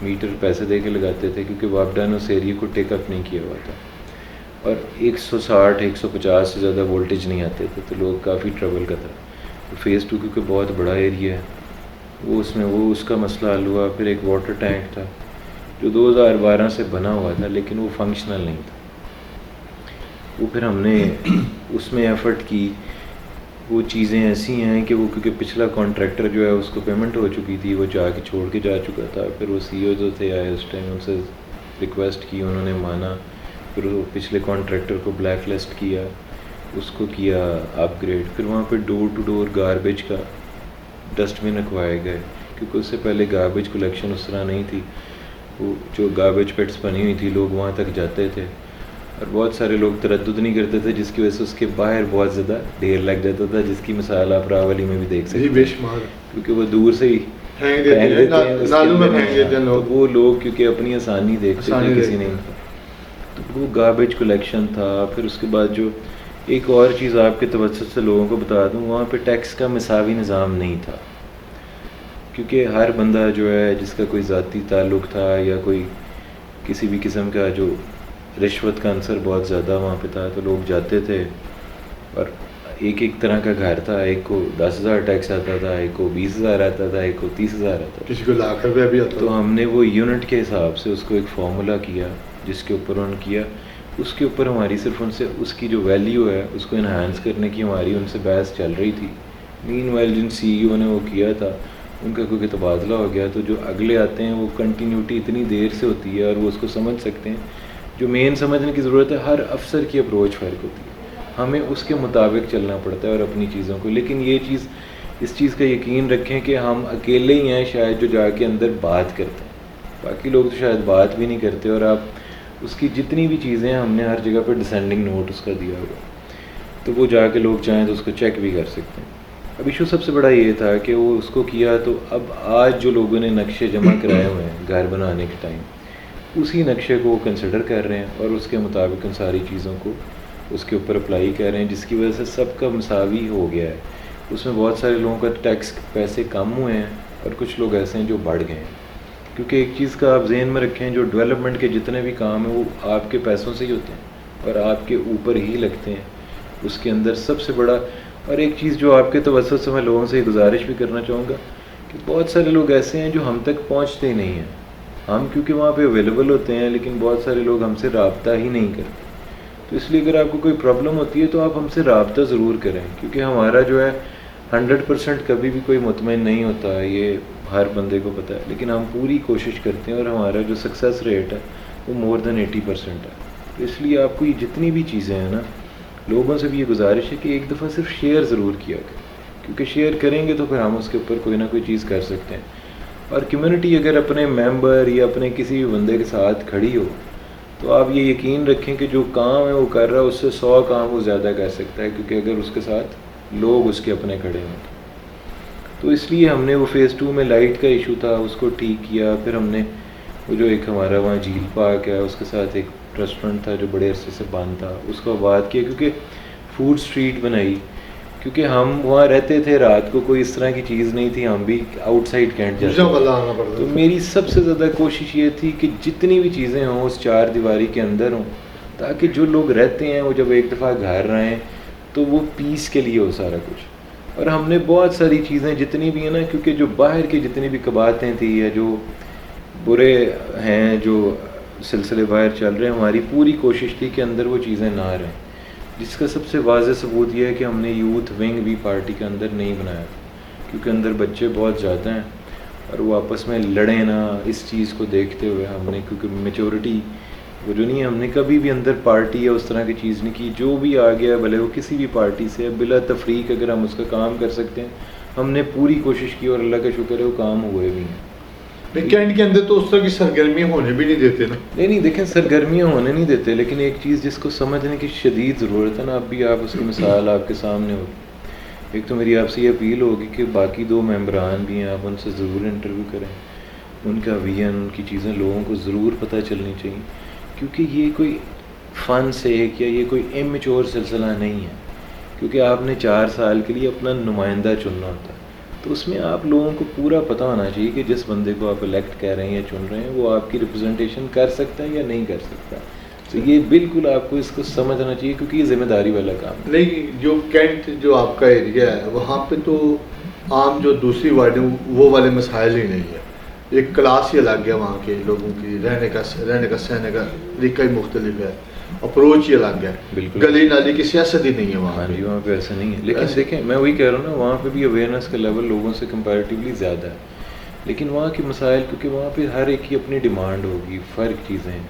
Speaker 2: میٹر پیسے دے کے لگاتے تھے کیونکہ وابڈا نے اس ایریے کو ٹیک اپ نہیں کیا ہوا تھا اور 160 150 سے زیادہ وولٹیج نہیں آتے تھے، تو لوگ کافی ٹربل کا تھا۔ فیز 2 کیونکہ بہت بڑا ایریا ہے وہ اس کا مسئلہ حل ہوا۔ پھر ایک واٹر ٹینک تھا جو 2012 سے بنا ہوا تھا لیکن وہ فنکشنل نہیں تھا، وہ پھر ہم نے اس میں ایفرٹ کی۔ وہ چیزیں ایسی ہیں کہ وہ کیونکہ پچھلا کانٹریکٹر جو ہے اس کو پیمنٹ ہو چکی تھی، وہ جا کے چھوڑ کے جا چکا تھا، پھر وہ سی او جو تھے آئے اس ٹائم، ان سے ریکویسٹ کی، انہوں نے مانا، پھر وہ پچھلے کانٹریکٹر کو بلیک لسٹ کیا، اس کو کیا اپ گریڈ۔ پھر وہاں پہ ڈور ٹو ڈور گاربیج کا ڈسٹ بن رکھوائے گئے کیونکہ اس سے پہلے گاربیج کلیکشن اس طرح نہیں تھی، وہ جو گاربیج پٹس بنی ہوئی تھی لوگ وہاں تک جاتے تھے اور بہت سارے لوگ تردد نہیں کرتے تھے، جس کی وجہ سے اس کے باہر بہت زیادہ ڈھیر لگ جاتا تھا، جس کی مثال آپ راولی میں بھی دیکھ سکتے ہیں،
Speaker 1: بے شمار،
Speaker 2: کیونکہ وہ دور سے ہی
Speaker 1: پھینک دیتے ہیں نالوں میں پھینک دیتے ہیں لوگ،
Speaker 2: تو وہ لوگ کیونکہ اپنی آسانی دیکھتے تھے، کسی نہیں تھا، تو وہ گاربیج کلیکشن تھا۔ پھر اس کے بعد جو ایک اور چیز آپ کے توسط سے لوگوں کو بتا دوں، وہاں پہ ٹیکس کا مساوی نظام نہیں تھا، کیونکہ ہر بندہ جو ہے جس کا کوئی ذاتی تعلق تھا یا کوئی کسی بھی قسم کا جو رشوت کا عنصر بہت زیادہ وہاں پہ تھا، تو لوگ جاتے تھے اور ایک ایک طرح کا گھر تھا، ایک کو 10,000 ٹیکس آتا تھا، ایک کو 20,000 آتا تھا، ایک کو 30,000 آتا تھا،
Speaker 1: کسی کو لاکھ روپیہ بھی آتا تھا۔
Speaker 2: تو ہم نے وہ یونٹ کے حساب سے اس کو ایک فارمولا کیا جس کے اوپر انہوں نے کیا، اس کے اوپر ہماری صرف ان سے اس کی جو ویلیو ہے اس کو انہانس کرنے کی ہماری ان سے بحث چل رہی تھی۔ مین وائل جن سی ای او نے وہ کیا تھا ان کا کیونکہ تبادلہ ہو گیا، تو جو اگلے آتے ہیں وہ کنٹینیوٹی اتنی دیر سے ہوتی ہے اور وہ اس کو سمجھ سکتے ہیں، جو مین سمجھنے کی ضرورت ہے، ہر افسر کی اپروچ فرق ہوتی ہے، ہمیں اس کے مطابق چلنا پڑتا ہے اور اپنی چیزوں کو، لیکن یہ چیز اس چیز کا یقین رکھیں کہ ہم اکیلے ہی ہیں شاید جو جا کے اندر بات کرتے ہیں، باقی لوگ تو شاید بات بھی نہیں کرتے، اور آپ اس کی جتنی بھی چیزیں ہم نے ہر جگہ پہ ڈسینڈنگ نوٹ اس کا دیا ہوا، تو وہ جا کے لوگ چاہیں تو اس کو چیک بھی کر سکتے ہیں۔ اب ایشو سب سے بڑا یہ تھا کہ وہ اس کو کیا، تو اب آج جو لوگوں نے نقشے جمع کرائے ہوئے ہیں گھر بنانے کے ٹائم، اسی نقشے کو وہ کنسیڈر کر رہے ہیں اور اس کے مطابق ان ساری چیزوں کو اس کے اوپر اپلائی کر رہے ہیں، جس کی وجہ سے سب کا مساوی ہو گیا ہے۔ اس میں بہت سارے لوگوں کا ٹیکس پیسے کم ہوئے ہیں اور کچھ لوگ ایسے ہیں جو بڑھ گئے ہیں، کیونکہ ایک چیز کا آپ ذہن میں رکھیں، جو ڈیولپمنٹ کے جتنے بھی کام ہیں وہ آپ کے پیسوں سے ہی ہوتے ہیں اور آپ کے اوپر ہی لگتے ہیں۔ اس کے اندر سب سے بڑا، اور ایک چیز جو آپ کے توسط سے میں لوگوں سے گزارش بھی کرنا چاہوں گا کہ بہت سارے لوگ ایسے ہیں جو ہم تک پہنچتے ہی نہیں ہیں، ہم کیونکہ وہاں پہ اویلیبل ہوتے ہیں لیکن بہت سارے لوگ ہم سے رابطہ ہی نہیں کرتے، تو اس لیے اگر آپ کو کوئی پرابلم ہوتی ہے تو آپ ہم سے رابطہ ضرور کریں، کیونکہ ہمارا جو ہے 100% کبھی بھی کوئی مطمئن نہیں ہوتا ہے، یہ ہر بندے کو پتہ ہے، لیکن ہم پوری کوشش کرتے ہیں اور ہمارا جو سکسیس ریٹ ہے وہ مور دین 80% ہے۔ تو اس لیے آپ کو یہ جتنی بھی چیزیں ہیں نا، لوگوں سے بھی یہ گزارش ہے کہ ایک دفعہ صرف شیئر ضرور کیا کریں، کیونکہ شیئر کریں گے تو پھر ہم اس کے اوپر کوئی نہ کوئی چیز کر سکتے ہیں، اور کمیونٹی اگر اپنے ممبر یا اپنے کسی بھی بندے کے ساتھ کھڑی ہو تو آپ یہ یقین رکھیں کہ جو کام ہے وہ کر رہا ہے اس سے 100 کام وہ زیادہ کر سکتا ہے، کیونکہ اگر اس کے ساتھ لوگ اس کے اپنے کھڑے ہوں۔ تو اس لیے ہم نے وہ فیز 2 میں لائٹ کا ایشو تھا اس کو ٹھیک کیا، پھر ہم نے وہ جو ایک ہمارا وہاں جھیل پارک ہے اس کے ساتھ ایک ریسٹورنٹ تھا جو بڑے عرصے سے بند تھا، اس کو آباد کیا، کیونکہ فوڈ اسٹریٹ بنائی، کیونکہ ہم وہاں رہتے تھے، رات کو کوئی اس طرح کی چیز نہیں تھی، ہم بھی آؤٹ سائڈ کینٹ جاتے تھے، تو میری سب سے زیادہ کوشش یہ تھی کہ جتنی بھی چیزیں ہوں اس 4 دیواری کے اندر ہوں، تاکہ جو لوگ رہتے ہیں وہ جب ایک دفعہ گھر رہیں تو وہ پیس کے لیے ہو سارا کچھ۔ اور ہم نے بہت ساری چیزیں جتنی بھی ہیں نا، کیونکہ جو باہر کی جتنی بھی قباطیں تھیں یا جو برے ہیں جو سلسلے باہر چل رہے ہیں، ہماری پوری کوشش تھی کہ اندر وہ چیزیں نہ رہیں، جس کا سب سے واضح ثبوت یہ ہے کہ ہم نے یوتھ ونگ بھی پارٹی کے اندر نہیں بنایا تھا، کیونکہ اندر بچے بہت زیادہ ہیں اور وہ آپس میں لڑیں نہ، اس چیز کو دیکھتے ہوئے ہم نے، کیونکہ میچورٹی وہ جو نہیں ہے، ہم نے کبھی بھی اندر پارٹی یا اس طرح کی چیز نہیں کی، جو بھی آ گیا بھلے وہ کسی بھی پارٹی سے، بلا تفریق اگر ہم اس کا کام کر سکتے ہیں ہم نے پوری کوشش کی، اور اللہ کا شکر ہے وہ کام ہوئے بھی ہیں۔
Speaker 1: کینٹ کے اندر تو اس طرح کی سرگرمیاں ہونے بھی نہیں دیتے نا؟
Speaker 2: نہیں دیکھیں، سرگرمیاں ہونے نہیں دیتے، لیکن ایک چیز جس کو سمجھنے کی شدید ضرورت ہے نا، اب بھی آپ اس کی مثال آپ کے سامنے ہوگی۔ ایک تو میری آپ سے یہ اپیل ہوگی کہ باقی 2 ممبران بھی ہیں، آپ ان سے ضرور انٹرویو کریں، ان کا ویژن، ان کی چیزیں لوگوں کو ضرور پتہ چلنی چاہیے، کیونکہ یہ کوئی فن سے یا یہ کوئی امیچور سلسلہ نہیں ہے، کیونکہ آپ نے 4 سال کے لیے اپنا نمائندہ چننا ہوتا ہے، تو اس میں آپ لوگوں کو پورا پتہ ہونا چاہیے کہ جس بندے کو آپ الیکٹ کر رہے ہیں یا چن رہے ہیں وہ آپ کی ریپرزنٹیشن کر سکتا ہے یا نہیں کر سکتا. تو یہ بالکل آپ کو اس کو سمجھنا چاہیے، کیونکہ یہ ذمہ داری والا کام ہے.
Speaker 1: نہیں، جو کینٹ جو آپ کا ایریا ہے وہاں پہ تو عام جو دوسری وارڈیں وہ والے مسائل ہی نہیں ہے. ایک کلاس ہی الگ ہے وہاں کے لوگوں کی، رہنے کا سہنے کا طریقہ ہی مختلف ہے، اپروچ ہی الگ ہے.
Speaker 2: بالکل
Speaker 1: گلی نالی کی سیاست ہی نہیں ہے وہاں.
Speaker 2: ہاں جی، وہاں پہ ایسا نہیں ہے. لیکن دیکھیں میں وہی کہہ رہا ہوں نا، وہاں پہ بھی اویئرنیس کا لیول لوگوں سے کمپیریٹیولی زیادہ ہے، لیکن وہاں کے مسائل کیونکہ وہاں پہ ہر ایک کی اپنی ڈیمانڈ ہوگی، فرق چیزیں ہیں.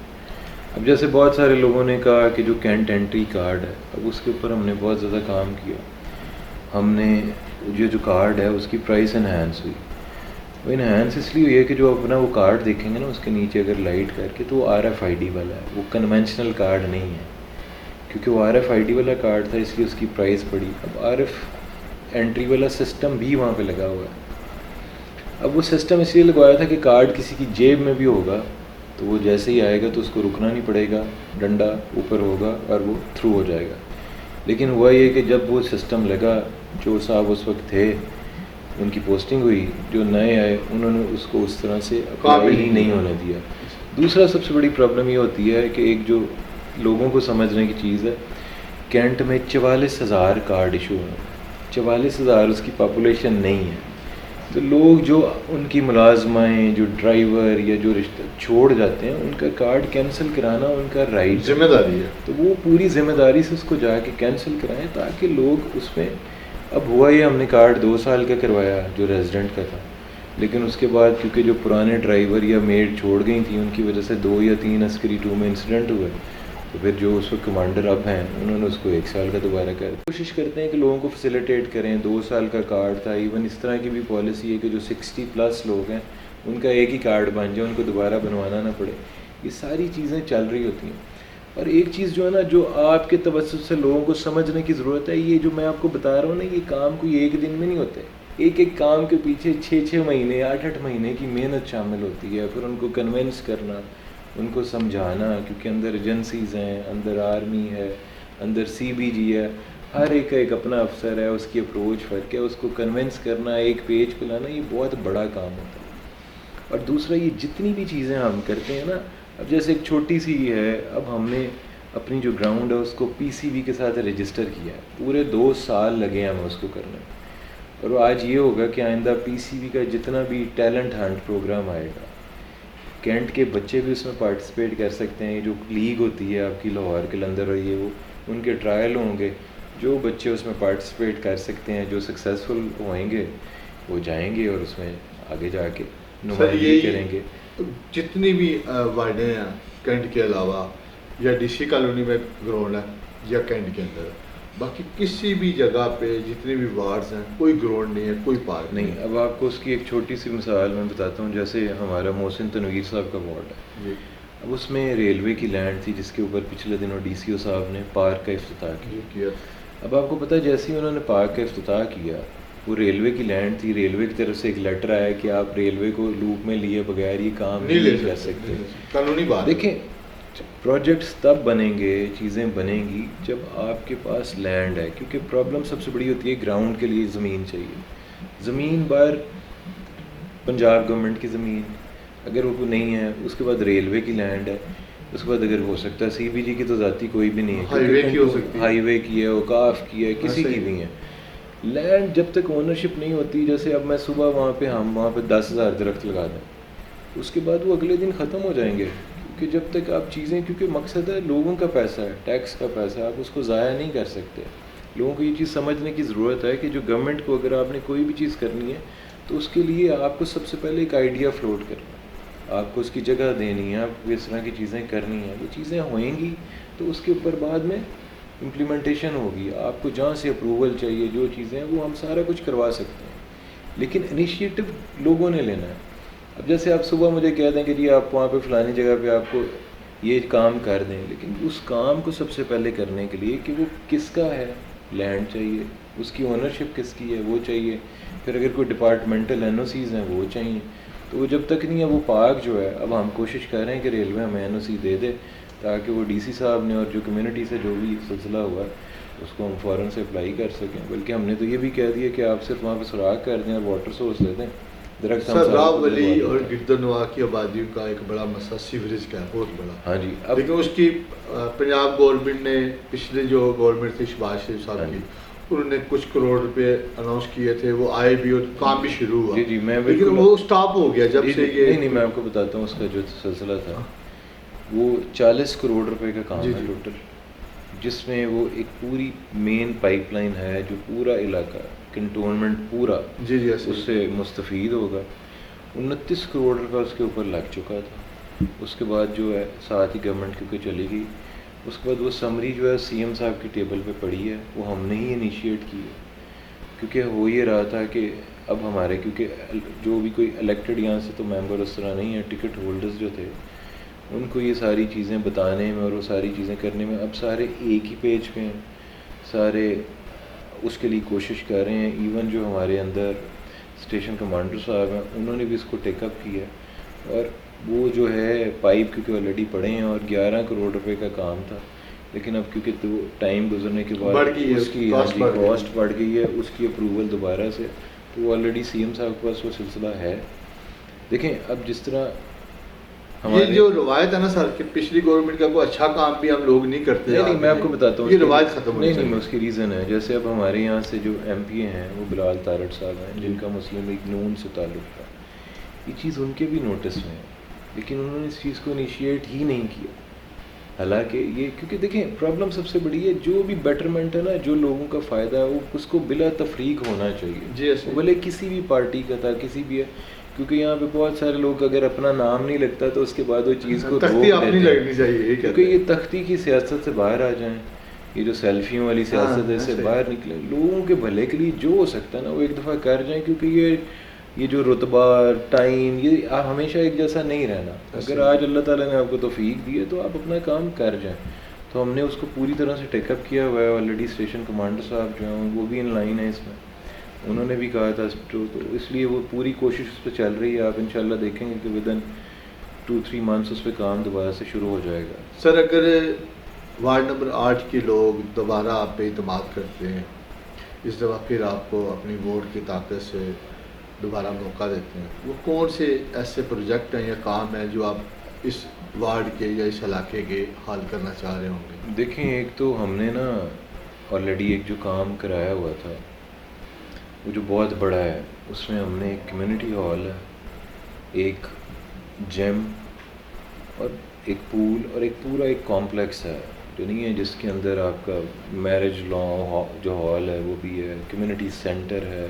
Speaker 2: اب جیسے بہت سارے لوگوں نے کہا کہ جو کینٹ انٹری کارڈ ہے، اب اس کے اوپر ہم نے بہت زیادہ کام کیا. ہم نے یہ جو کارڈ ہے اس کی پرائس انہینس ہوئی. وہ انہینس اس لیے ہوئی ہے کہ جو اپنا وہ کارڈ دیکھیں گے نا اس کے نیچے اگر لائٹ کر کے، تو وہ RFID والا ہے، وہ کنونشنل کارڈ نہیں ہے. کیونکہ وہ RFID والا کارڈ تھا اس لیے اس کی پرائس پڑی. اب RF انٹری والا سسٹم بھی وہاں پہ لگا ہوا ہے. اب وہ سسٹم اس لیے لگوایا تھا کہ کارڈ کسی کی جیب میں بھی ہوگا تو وہ جیسے ہی آئے گا تو اس کو رکنا نہیں پڑے گا، ڈنڈا اوپر ہوگا اور وہ تھرو ہو جائے گا. لیکن ہوا یہ کہ جب وہ سسٹم لگا، جو صاحب اس وقت تھے ان کی پوسٹنگ ہوئی، جو نئے آئے انہوں نے اس کو اس طرح سے اپلائی ہی نہیں ہونے دیا. دوسرا سب سے بڑی پرابلم یہ ہوتی ہے کہ ایک جو لوگوں کو سمجھنے کی چیز ہے، کینٹ میں 44,000 کارڈ ایشو ہیں. 44,000 اس کی پاپولیشن نہیں ہے. تو لوگ جو ان کی ملازمائیں، جو ڈرائیور یا جو رشتہ چھوڑ جاتے ہیں، ان کا کارڈ کینسل کرانا ان کا رائٹ،
Speaker 1: ذمہ داری ہے.
Speaker 2: تو وہ پوری ذمہ داری سے اس کو جا کے کینسل کرائیں تاکہ لوگ اس میں. اب ہوا یہ ہم نے کارڈ 2 سال کا کروایا جو ریزیڈنٹ کا تھا، لیکن اس کے بعد کیونکہ جو پرانے ڈرائیور یا میڈ چھوڑ گئی تھیں ان کی وجہ سے 2 یا 3 عسکری 2 میں انسیڈنٹ ہوئے، تو پھر جو اس وقت کمانڈر اب ہیں انہوں نے اس کو 1 سال کا دوبارہ کر دیا. کوشش کرتے ہیں کہ لوگوں کو فیسیلیٹیٹ کریں. 2 سال کا کارڈ تھا. ایون اس طرح کی بھی پالیسی ہے کہ جو 60+ لوگ ہیں ان کا ایک ہی کارڈ بن جائے، ان کو دوبارہ بنوانا نہ پڑے. یہ ساری چیزیں چل رہی ہوتی ہیں. اور ایک چیز جو ہے نا، جو آپ کے توسط سے لوگوں کو سمجھنے کی ضرورت ہے، یہ جو میں آپ کو بتا رہا ہوں نا، یہ کام کوئی ایک دن میں نہیں ہوتے. ایک کام کے پیچھے 6 مہینے 8 مہینے کی محنت شامل ہوتی ہے. پھر ان کو کنونس کرنا، ان کو سمجھانا، کیونکہ اندر ایجنسیز ہیں، اندر آرمی ہے، اندر CBG ہے، ہر ایک کا ایک اپنا افسر ہے، اس کی اپروچ فرق ہے. اس کو کنونس کرنا، ایک پیج پہ لانا، یہ بہت بڑا کام ہوتا ہے. اور دوسرا یہ جتنی بھی چیزیں ہم کرتے ہیں نا، اب جیسے ایک چھوٹی سی ہے، اب ہم نے اپنی جو گراؤنڈ ہے اس کو PCB کے ساتھ رجسٹر کیا ہے. پورے 2 سال لگے ہمیں اس کو کرنے. اور آج یہ ہوگا کہ آئندہ PCB کا جتنا بھی ٹیلنٹ ہنٹ پروگرام آئے گا، کینٹ کے بچے بھی اس میں پارٹیسپیٹ کر سکتے ہیں. جو لیگ ہوتی ہے آپ کی لاہور کے اندر رہی ہے، وہ ان کے ٹرائل ہوں گے. جو بچے اس میں پارٹیسپیٹ کر سکتے ہیں، جو سکسیزفل ہوئیں گے، وہ جائیں گے اور اس میں آگے جا کے نمائندگی کریں گے.
Speaker 1: جتنی بھی وارڈیں ہیں کینٹ کے علاوہ، یا DC کالونی میں گراؤنڈ ہے یا کینٹ کے اندر، باقی کسی بھی جگہ پہ جتنے بھی وارڈز ہیں کوئی گراؤنڈ نہیں ہے، کوئی پارک
Speaker 2: نہیں. اب آپ کو اس کی ایک چھوٹی سی مثال میں بتاتا ہوں. جیسے ہمارا محسن تنویر صاحب کا وارڈ ہے
Speaker 1: جی.
Speaker 2: اب اس میں ریلوے کی لینڈ تھی جس کے اوپر پچھلے دنوں DCO صاحب نے پارک کا افتتاح کیا. اب آپ کو پتہ ہے جیسے ہی انہوں نے پارک کا افتتاح کیا، وہ ریلوے کی لینڈ تھی. ریلوے کی طرف سے ایک لیٹر آیا کہ آپ ریلوے کو لوپ میں لیے بغیر یہ کام نہیں کر سکتے.
Speaker 1: قانونی بات.
Speaker 2: دیکھیں پروجیکٹس تب بنیں گے، چیزیں بنیں گی جب آپ کے پاس لینڈ ہے. کیونکہ پرابلم سب سے بڑی ہوتی ہے گراؤنڈ کے لیے زمین چاہیے. زمین باہر پنجاب گورنمنٹ کی زمین اگر وہ نہیں ہے، اس کے بعد ریلوے کی لینڈ ہے، اس کے بعد اگر ہو سکتا ہے CBG کی تو ذاتی کوئی بھی نہیں ہے، ہائی وے کی ہے، اوقاف کی ہے، کسی کی بھی ہے. لینڈ جب تک اونرشپ نہیں ہوتی، جیسے اب میں صبح ہم وہاں پہ 10,000 درخت لگا دیں، اس کے بعد وہ اگلے دن ختم ہو جائیں گے. کیونکہ جب تک آپ چیزیں، کیونکہ مقصد ہے لوگوں کا پیسہ ہے، ٹیکس کا پیسہ ہے، آپ اس کو ضائع نہیں کر سکتے. لوگوں کو یہ چیز سمجھنے کی ضرورت ہے کہ جو گورنمنٹ کو اگر آپ نے کوئی بھی چیز کرنی ہے تو اس کے لیے آپ کو سب سے پہلے ایک آئیڈیا فلوٹ کرنا ہے، آپ کو اس کی جگہ دینی ہے، آپ کو اس طرح کی چیزیں کرنی ہیں. وہ چیزیں ہوئیں گی تو اس کے اوپر بعد میں امپلیمنٹیشن ہوگی. آپ کو جہاں سے اپروول چاہیے، جو چیزیں ہیں وہ ہم سارا کچھ کروا سکتے ہیں، لیکن انیشیٹو لوگوں نے لینا ہے. اب جیسے آپ صبح مجھے کہہ دیں کہ جی آپ وہاں پہ فلانی جگہ پہ آپ کو یہ کام کر دیں، لیکن اس کام کو سب سے پہلے کرنے کے لیے کہ وہ کس کا ہے، لینڈ چاہیے، اس کی اونرشپ کس کی ہے وہ چاہیے، پھر اگر کوئی ڈپارٹمنٹل NOCs ہیں وہ چاہیے، تو وہ جب تک نہیں ہے وہ پاک جو ہے، اب ہم کوشش کر رہے ہیں کہ ریلوے ہمیں NOC دے دے تاکہ وہ DC صاحب نے اور جو کمیونٹی سے جو بھی سلسلہ ہوا اس کو ہم فوراً سے اپلائی کر سکیں. بلکہ ہم نے تو یہ بھی کہہ دیا کہ آپ صرف وہاں پہ سراغ کر دیں اور واٹر سورس دے دیں. درخت ہم
Speaker 1: سر راو
Speaker 2: سارے
Speaker 1: ولی اور گردنوا کی آبادیوں کا ایک بڑا مسئلہ سیوریج کا ہے، بہت بڑا.
Speaker 2: ہاں جی. اب
Speaker 1: لیکن اس کی پنجاب گورنمنٹ نے پچھلے جو گورنمنٹ تھی شہباز شریف صاحب کی، انہوں نے کچھ کروڑ روپے اناؤنس کیے تھے، وہ آئے بھی اور کام بھی شروع ہوا.
Speaker 2: جی میں
Speaker 1: لیکن وہ سٹاپ ہو گیا جب سے یہ.
Speaker 2: نہیں میں آپ کو بتاتا ہوں اس کا جو سلسلہ تھا وہ 40 کروڑ روپے کا کام ہے ٹوٹل، جس میں وہ ایک پوری مین پائپ لائن ہے جو پورا علاقہ کنٹونمنٹ پورا اس سے مستفید ہوگا. 29 کروڑ روپے اس کے اوپر لگ چکا تھا. اس کے بعد جو ہے ساتھ ہی گورنمنٹ کیونکہ چلی گئی، اس کے بعد وہ سمری جو ہے CM صاحب کی ٹیبل پہ پڑی ہے، وہ ہم نے ہی انیشیٹ کی ہے. کیونکہ ہو یہ رہا تھا کہ اب ہمارے کیونکہ جو بھی کوئی الیکٹڈ یہاں سے تو ممبر اس طرح نہیں ہے، ٹکٹ ہولڈرز جو تھے ان کو یہ ساری چیزیں بتانے میں اور وہ ساری چیزیں کرنے میں اب سارے ایک ہی پیج پہ ہیں، سارے اس کے لیے کوشش کر رہے ہیں. ایون جو ہمارے اندر اسٹیشن کمانڈر صاحب ہیں انہوں نے بھی اس کو ٹیک اپ کیا ہے، اور وہ جو ہے پائپ کیونکہ آلریڈی پڑے ہیں اور 11 کروڑ روپے کا کام تھا. لیکن اب کیونکہ تو ٹائم گزرنے کے بعد اس کی کاسٹ بڑھ گئی ہے، اس کی اپروول دوبارہ سے، تو وہ آلریڈی CM صاحب کے پاس وہ سلسلہ ہے. دیکھیں اب جس طرح
Speaker 1: یہ جو روایت ہے نا سر کہ پچھلی گورنمنٹ کا کوئی اچھا کام بھی ہم لوگ نہیں کرتے،
Speaker 2: نہیں میں آپ کو بتاتا ہوں
Speaker 1: یہ روایت ختم ہو
Speaker 2: نہیں اس کی ریزن ہے. جیسے اب ہمارے یہاں سے جو MP ہیں وہ بلال تارڑ صاحب ہیں جن کا مسلم لیگ نون سے تعلق تھا، یہ چیز ان کے بھی نوٹس میں ہے لیکن انہوں نے اس چیز کو انیشیٹ ہی نہیں کیا. حالانکہ یہ کیونکہ دیکھیں پرابلم سب سے بڑی ہے جو بھی بیٹرمنٹ ہے نا، جو لوگوں کا فائدہ ہے وہ اس کو بلا تفریق ہونا چاہیے، بھلے کسی بھی پارٹی کا تھا کسی بھی ہے. کیونکہ یہاں پہ بہت سارے لوگ اگر اپنا نام نہیں لگتا تو اس کے بعد وہ چیز کو
Speaker 1: تختی اپنی لگنی چاہیے،
Speaker 2: کیونکہ یہ تختی کی سیاست سے باہر آ جائیں، یہ جو سیلفیوں والی سیاست ہے اس سے باہر نکلیں، لوگوں کے بھلے کے لیے جو ہو سکتا ہے نا وہ ایک دفعہ کر جائیں. کیونکہ یہ جو رتبہ ٹائم یہ ہمیشہ ایک جیسا نہیں رہنا. اگر آج اللہ تعالیٰ نے آپ کو توفیق دی ہے تو آپ اپنا کام کر جائیں. تو ہم نے اس کو پوری طرح سے ٹیک اپ کیا ہوا ہے. آلریڈی اسٹیشن کمانڈر صاحب جو ہیں وہ بھی ان لائن ہیں اس میں، انہوں نے بھی کہا تھا تو اس لیے وہ پوری کوشش اس پہ چل رہی ہے. آپ انشاءاللہ دیکھیں گے کہ ودن 2-3 منتھس اس پہ کام دوبارہ سے شروع ہو جائے گا.
Speaker 1: سر اگر وارڈ نمبر 8 کے لوگ دوبارہ آپ پہ اعتماد کرتے ہیں، اس دفعہ پھر آپ کو اپنی ووٹ کی طاقت سے دوبارہ موقع دیتے ہیں، وہ کون سے ایسے پروجیکٹ ہیں یا کام ہیں جو آپ اس وارڈ کے یا اس علاقے کے حل کرنا چاہ رہے ہوں گے؟
Speaker 2: دیکھیں ایک تو ہم نے نا آلریڈی ایک جو کام کرایا ہوا تھا وہ جو بہت بڑا ہے، اس میں ہم نے ایک کمیونٹی ہال ہے، ایک جم اور ایک پول اور ایک پورا ایک کمپلیکس ہے جو نہیں ہے، جس کے اندر آپ کا میرج لا جو ہال ہے وہ بھی ہے، کمیونٹی سینٹر ہے.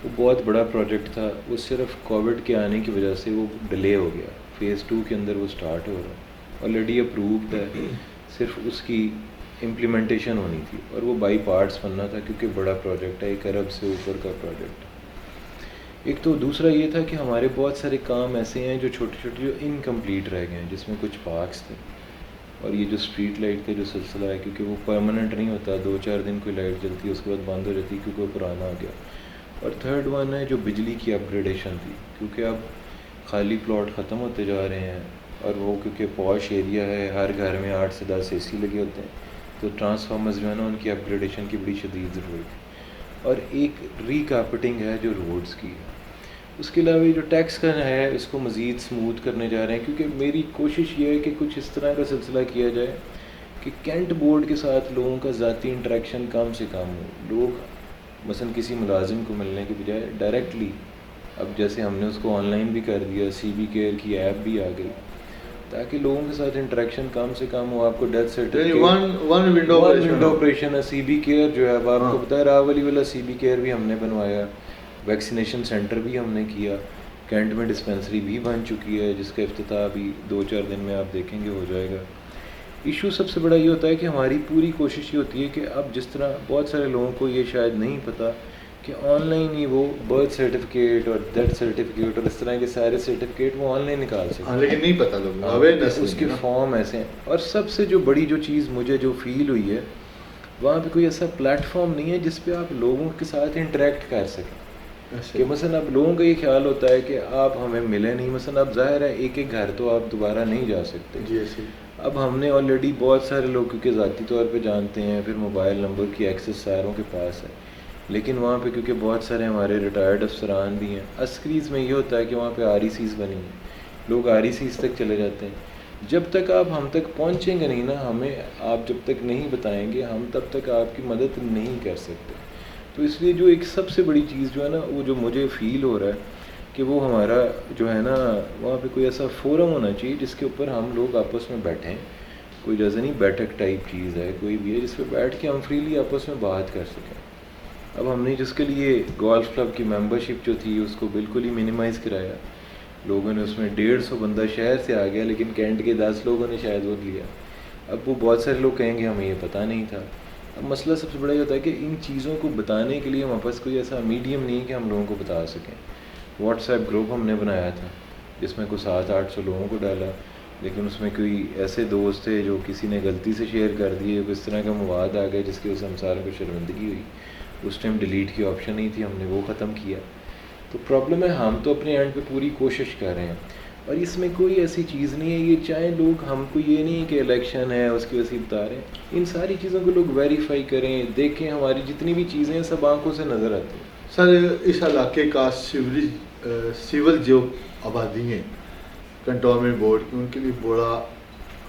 Speaker 2: وہ بہت بڑا پروجیکٹ تھا. وہ صرف کووڈ کے آنے کی وجہ سے وہ ڈیلے ہو گیا. فیز 2 کے اندر وہ سٹارٹ ہو رہا ہے، آلریڈی اپرووڈ ہے، صرف اس کی امپلیمنٹیشن ہونی تھی اور وہ بائی پارٹس بننا تھا کیونکہ بڑا پروجیکٹ ہے، 1 ارب سے اوپر کا پروجیکٹ. ایک تو دوسرا یہ تھا کہ ہمارے بہت سارے کام ایسے ہیں جو چھوٹے چھوٹے جو انکمپلیٹ رہ گئے ہیں، جس میں کچھ پارکس تھے اور یہ جو اسٹریٹ لائٹ کا جو سلسلہ ہے کیونکہ وہ پرماننٹ نہیں ہوتا، 2-4 دن کوئی لائٹ جلتی ہے اس کے بعد بند ہو جاتی ہے کیونکہ وہ پرانا ہو گیا. اور تھرڈ ون ہے جو بجلی کی اپ گریڈیشن تھی، کیونکہ اب خالی پلاٹ ختم ہوتے جا رہے ہیں اور وہ کیونکہ پوش ایریا ہے، ہر گھر میں 8 سے 10 AC لگے ہوتے ہیں، تو ٹرانسفارمرز جو ہے نا ان کی اپ گریڈیشن کی بڑی شدید ضرورت ہے. اور ایک ری کارپیٹنگ ہے جو روڈز کی ہے. اس کے علاوہ جو ٹیکس کا ہے اس کو مزید سموتھ کرنے جا رہے ہیں، کیونکہ میری کوشش یہ ہے کہ کچھ اس طرح کا سلسلہ کیا جائے کہ کینٹ بورڈ کے ساتھ لوگوں کا ذاتی انٹریکشن کم سے کم ہو. لوگ مثلا کسی ملازم کو ملنے کے بجائے ڈائریکٹلی، اب جیسے ہم نے اس کو آن لائن بھی کر دیا، CB کیئر کی ایپ بھی آ گئی، تاکہ لوگوں کے ساتھ انٹریکشن کم سے کم ہو. آپ کو death certificate one window operation ہے. CB کیئر جو ہے اب آپ کو بتایا راولی والا CB کیئر بھی ہم نے بنوایا، ویکسینیشن سینٹر بھی ہم نے کیا، کینٹ میں ڈسپینسری بھی بن چکی ہے جس کا افتتاح بھی 2-4 دن میں آپ دیکھیں گے ہو جائے گا. ایشو سب سے بڑا یہ ہوتا ہے کہ ہماری پوری کوشش یہ ہوتی ہے کہ اب جس طرح بہت سارے لوگوں کو یہ شاید نہیں پتہ کہ آن لائن ہی وہ برتھ سرٹیفکیٹ اور ڈیتھ سرٹیفکیٹ اور اس طرح کے سارے سرٹیفکیٹ وہ آن لائن نکال سکتے ہیں،
Speaker 1: لیکن نہیں پتہ لوگوں
Speaker 2: اس کے فارم ایسے ہیں. اور سب سے جو بڑی جو چیز مجھے جو فیل ہوئی ہے، وہاں پہ کوئی ایسا پلیٹ فارم نہیں ہے جس پہ آپ لوگوں کے ساتھ انٹریکٹ کر سکیں. کہ مثلا اب لوگوں کا یہ خیال ہوتا ہے کہ آپ ہمیں ملے نہیں، مثلا اب ظاہر ہے ایک ایک گھر تو آپ دوبارہ نہیں جا سکتے.
Speaker 1: جی ایسے
Speaker 2: اب ہم نے آلریڈی بہت سارے لوگ کیونکہ ذاتی طور پہ جانتے ہیں، پھر موبائل نمبر کی ایکسیس ساروں کے پاس ہے، لیکن وہاں پہ کیونکہ بہت سارے ہمارے ریٹائرڈ افسران بھی ہیں. عسکریز میں یہ ہوتا ہے کہ وہاں پہ آر ای سیز بنی ہیں، لوگ آر ای سیز تک چلے جاتے ہیں. جب تک آپ ہم تک پہنچیں گے نہیں نا، ہمیں آپ جب تک نہیں بتائیں گے، ہم تب تک آپ کی مدد نہیں کر سکتے. تو اس لیے جو ایک سب سے بڑی چیز جو ہے نا، وہ جو مجھے فیل ہو رہا ہے کہ وہ ہمارا جو ہے نا وہاں پہ کوئی ایسا فورم ہونا چاہیے جس کے اوپر ہم لوگ آپس میں بیٹھیں. کوئی جیسے نہیں بیٹھک ٹائپ چیز ہے کوئی بھی ہے جس پہ بیٹھ کے ہم فریلی آپس میں بات کر سکیں. اب ہم نے جس کے لیے گولف کلب کی ممبرشپ جو تھی اس کو بالکل ہی منیمائز کرایا. لوگوں نے اس میں 150 بندہ شہر سے آ گیا، لیکن کینٹ کے 10 لوگوں نے شاید وہ لیا. اب وہ بہت سارے لوگ کہیں گے ہمیں یہ پتہ نہیں تھا. اب مسئلہ سب سے بڑا یہ ہوتا ہے کہ ان چیزوں کو بتانے کے لیے ہمارے پاس کوئی ایسا میڈیم نہیں کہ ہم لوگوں کو بتا سکیں. واٹس ایپ گروپ ہم نے بنایا تھا جس میں کوئی 700-800 لوگوں کو ڈالا، لیکن اس میں کوئی ایسے دوست تھے جو کسی نے غلطی سے شیئر کر دیے، اس طرح کا مواد آ گیا جس کی وجہ سے ہم ساروں کو شرمندگی ہوئی. اس ٹائم ڈیلیٹ کی آپشن نہیں تھی، ہم نے وہ ختم کیا. تو پرابلم ہے ہم تو اپنے اینڈ پہ پوری کوشش کر رہے ہیں، اور اس میں کوئی ایسی چیز نہیں ہے. یہ چاہے لوگ ہم کو یہ نہیں کہ الیکشن ہے اس کی وجہ سے بتا رہے ہیں، ان ساری چیزوں کو لوگ ویریفائی کریں، دیکھیں. ہماری جتنی بھی چیزیں ہیں سب آنکھوں سے نظر آتی ہیں.
Speaker 1: سر اس علاقے کا سیول جو آبادی ہیں کنٹونمنٹ بورڈ کی، ان کے لیے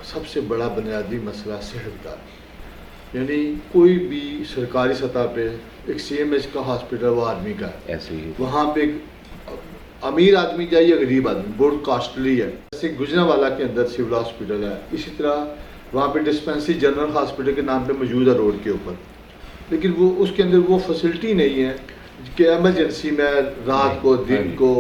Speaker 1: سب سے بڑا بنیادی مسئلہ صحت کا. یعنی کوئی بھی سرکاری سطح پہ ایک سی ایم ایچ کا ہاسپٹل وہ آدمی کا ہے،
Speaker 2: ایسے ہی
Speaker 1: وہاں پہ امیر آدمی جائے یا غریب آدمی، بہت کاسٹلی ہے. جیسے گجرانوالہ کے اندر سول ہاسپٹل ہے، اسی طرح وہاں پہ ڈسپینسری جنرل ہاسپٹل کے نام پہ موجود ہے روڈ کے اوپر، لیکن وہ اس کے اندر وہ فیسلٹی نہیں ہے کہ ایمرجنسی میں رات کو دن کو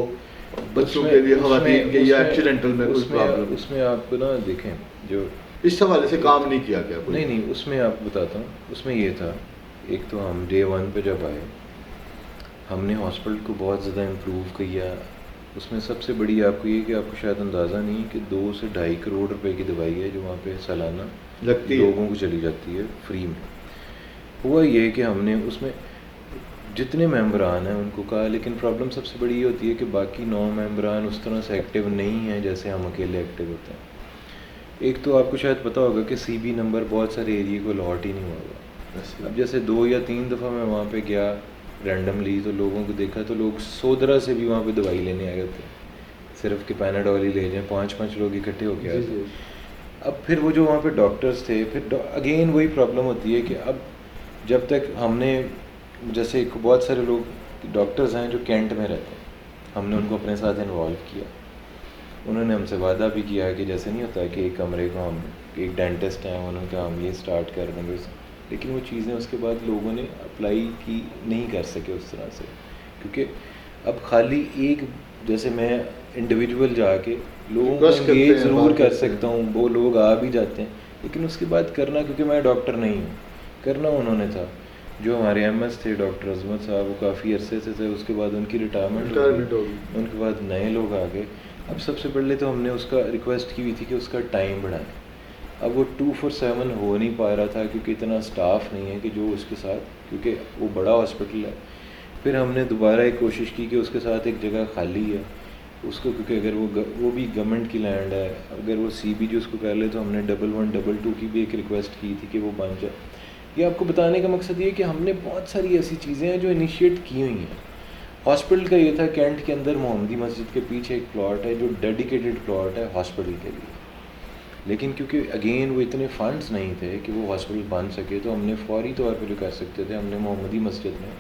Speaker 1: بچوں کے لیے خواتین کے یا ایکسیڈنٹل میں کوئی پرابلم.
Speaker 2: اس میں آپ کو نا دیکھیں جو
Speaker 1: اس حوالے سے کام نہیں کیا گیا کوئی.
Speaker 2: نہیں اس میں آپ بتاتا ہوں. اس میں یہ تھا، ایک تو ہم ڈے 1 پہ جب آئے ہم نے ہاسپٹل کو بہت زیادہ امپروو کیا. اس میں سب سے بڑی آپ کو یہ کہ آپ کو شاید اندازہ نہیں کہ 2 سے 2.5 کروڑ روپے کی دوائی ہے جو وہاں پہ سالانہ
Speaker 1: لگتی
Speaker 2: لوگوں کو چلی جاتی ہے فری میں. ہوا یہ کہ ہم نے اس میں جتنے ممبران ہیں ان کو کہا، لیکن پرابلم سب سے بڑی یہ ہوتی ہے کہ باقی 9 ممبران اس طرح سے ایکٹیو نہیں ہیں جیسے ہم اکیلے ایکٹیو ہوتے ہیں. ایک تو آپ کو شاید پتہ ہوگا کہ سی بی نمبر بہت سارے ایریے کو الاٹ ہی نہیں ہوا ہوگا. اب جیسے 2 یا 3 دفعہ میں وہاں پہ گیا رینڈملی، تو لوگوں کو دیکھا تو لوگ سودرا سے بھی وہاں پہ دوائی لینے آئے ہوتے ہیں، صرف کہ پیناڈول ہی لے جائیں. 5 لوگ اکٹھے ہو کے آئے تھے. اب پھر وہ جو وہاں پہ ڈاکٹرز تھے، پھر اگین وہی پرابلم ہوتی ہے کہ اب جب تک ہم نے جیسے بہت سارے لوگ ڈاکٹرز ہیں جو کینٹ میں رہتے ہیں، ہم نے ان کو اپنے ساتھ انوالو کیا. انہوں نے ہم سے وعدہ بھی کیا کہ جیسے نہیں ہوتا کہ ایک کمرے کو ہم ایک ڈینٹسٹ ہیں، انہوں نے کہا ہم یہ اسٹارٹ کر دیں گے، لیکن وہ چیزیں اس کے بعد لوگوں نے اپلائی کی نہیں کر سکے اس طرح سے. کیونکہ اب خالی ایک جیسے میں انڈیویجول جا کے لوگوں کو انگیج ضرور کر سکتا ہوں، وہ لوگ آ بھی جاتے ہیں، لیکن اس کے بعد کرنا، کیونکہ میں ڈاکٹر نہیں ہوں، کرنا انہوں نے تھا. جو ہمارے ایم ایس تھے ڈاکٹر عظمت صاحب، وہ کافی عرصے سے تھے، اس کے بعد ان کی ریٹائرمنٹ ہوگی، ان کے بعد نئے لوگ آ گئے. اب سب سے پہلے تو ہم نے اس کا ریکویسٹ کی ہوئی تھی کہ اس کا ٹائم بڑھائیں. اب وہ 247 ہو نہیں پا رہا تھا کیونکہ اتنا اسٹاف نہیں ہے کہ جو اس کے ساتھ، کیونکہ وہ بڑا ہاسپٹل ہے. پھر ہم نے دوبارہ ایک کوشش کی کہ اس کے ساتھ ایک جگہ خالی ہے اس کو، کیونکہ اگر وہ بھی گورنمنٹ کی لینڈ ہے، اگر وہ سی بی جو اس کو کر لے تو ہم نے 1122 کی بھی ایک ریکویسٹ کی تھی کہ وہ بن جائے. یہ آپ کو بتانے کا مقصد یہ کہ ہم نے بہت ساری ایسی چیزیں ہیں جو انیشیٹ کی ہوئی ہیں. ہاسپٹل کا یہ تھا کینٹ کے اندر محمدی مسجد کے پیچھے ایک پلاٹ ہے جو ڈیڈیکیٹڈ پلاٹ ہے ہاسپٹل کے لیے، لیکن کیونکہ اگین وہ اتنے فنڈز نہیں تھے کہ وہ ہاسپٹل بن سکے، تو ہم نے فوری طور پہ جو کر سکتے تھے، ہم نے محمدی مسجد میں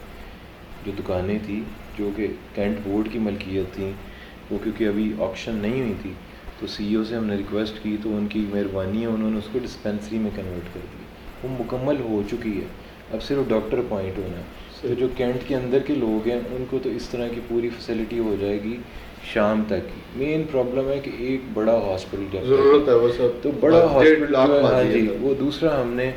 Speaker 2: جو دکانیں تھیں جو کہ کینٹ بورڈ کی ملکیت تھیں، وہ کیونکہ ابھی آکشن نہیں ہوئی تھی، تو سی ای او سے ہم نے ریکویسٹ کی، تو ان کی مہربانی ہے انہوں نے اس کو ڈسپینسری میں کنورٹ کر دی. وہ مکمل ہو چکی ہے، اب صرف ڈاکٹر اپوائنٹ ہونا ہے. تو جو کینٹ کے اندر کے لوگ ہیں ان کو تو اس طرح کی پوری فیسلٹی ہو جائے گی شام تک کی. مین پرابلم ہے کہ ایک بڑا ہاسپٹل جب
Speaker 1: ضرورت ہے وہ سب
Speaker 2: تو بڑا ہاسپٹل جو ہے، ہاں جی. وہ دوسرا ہم نے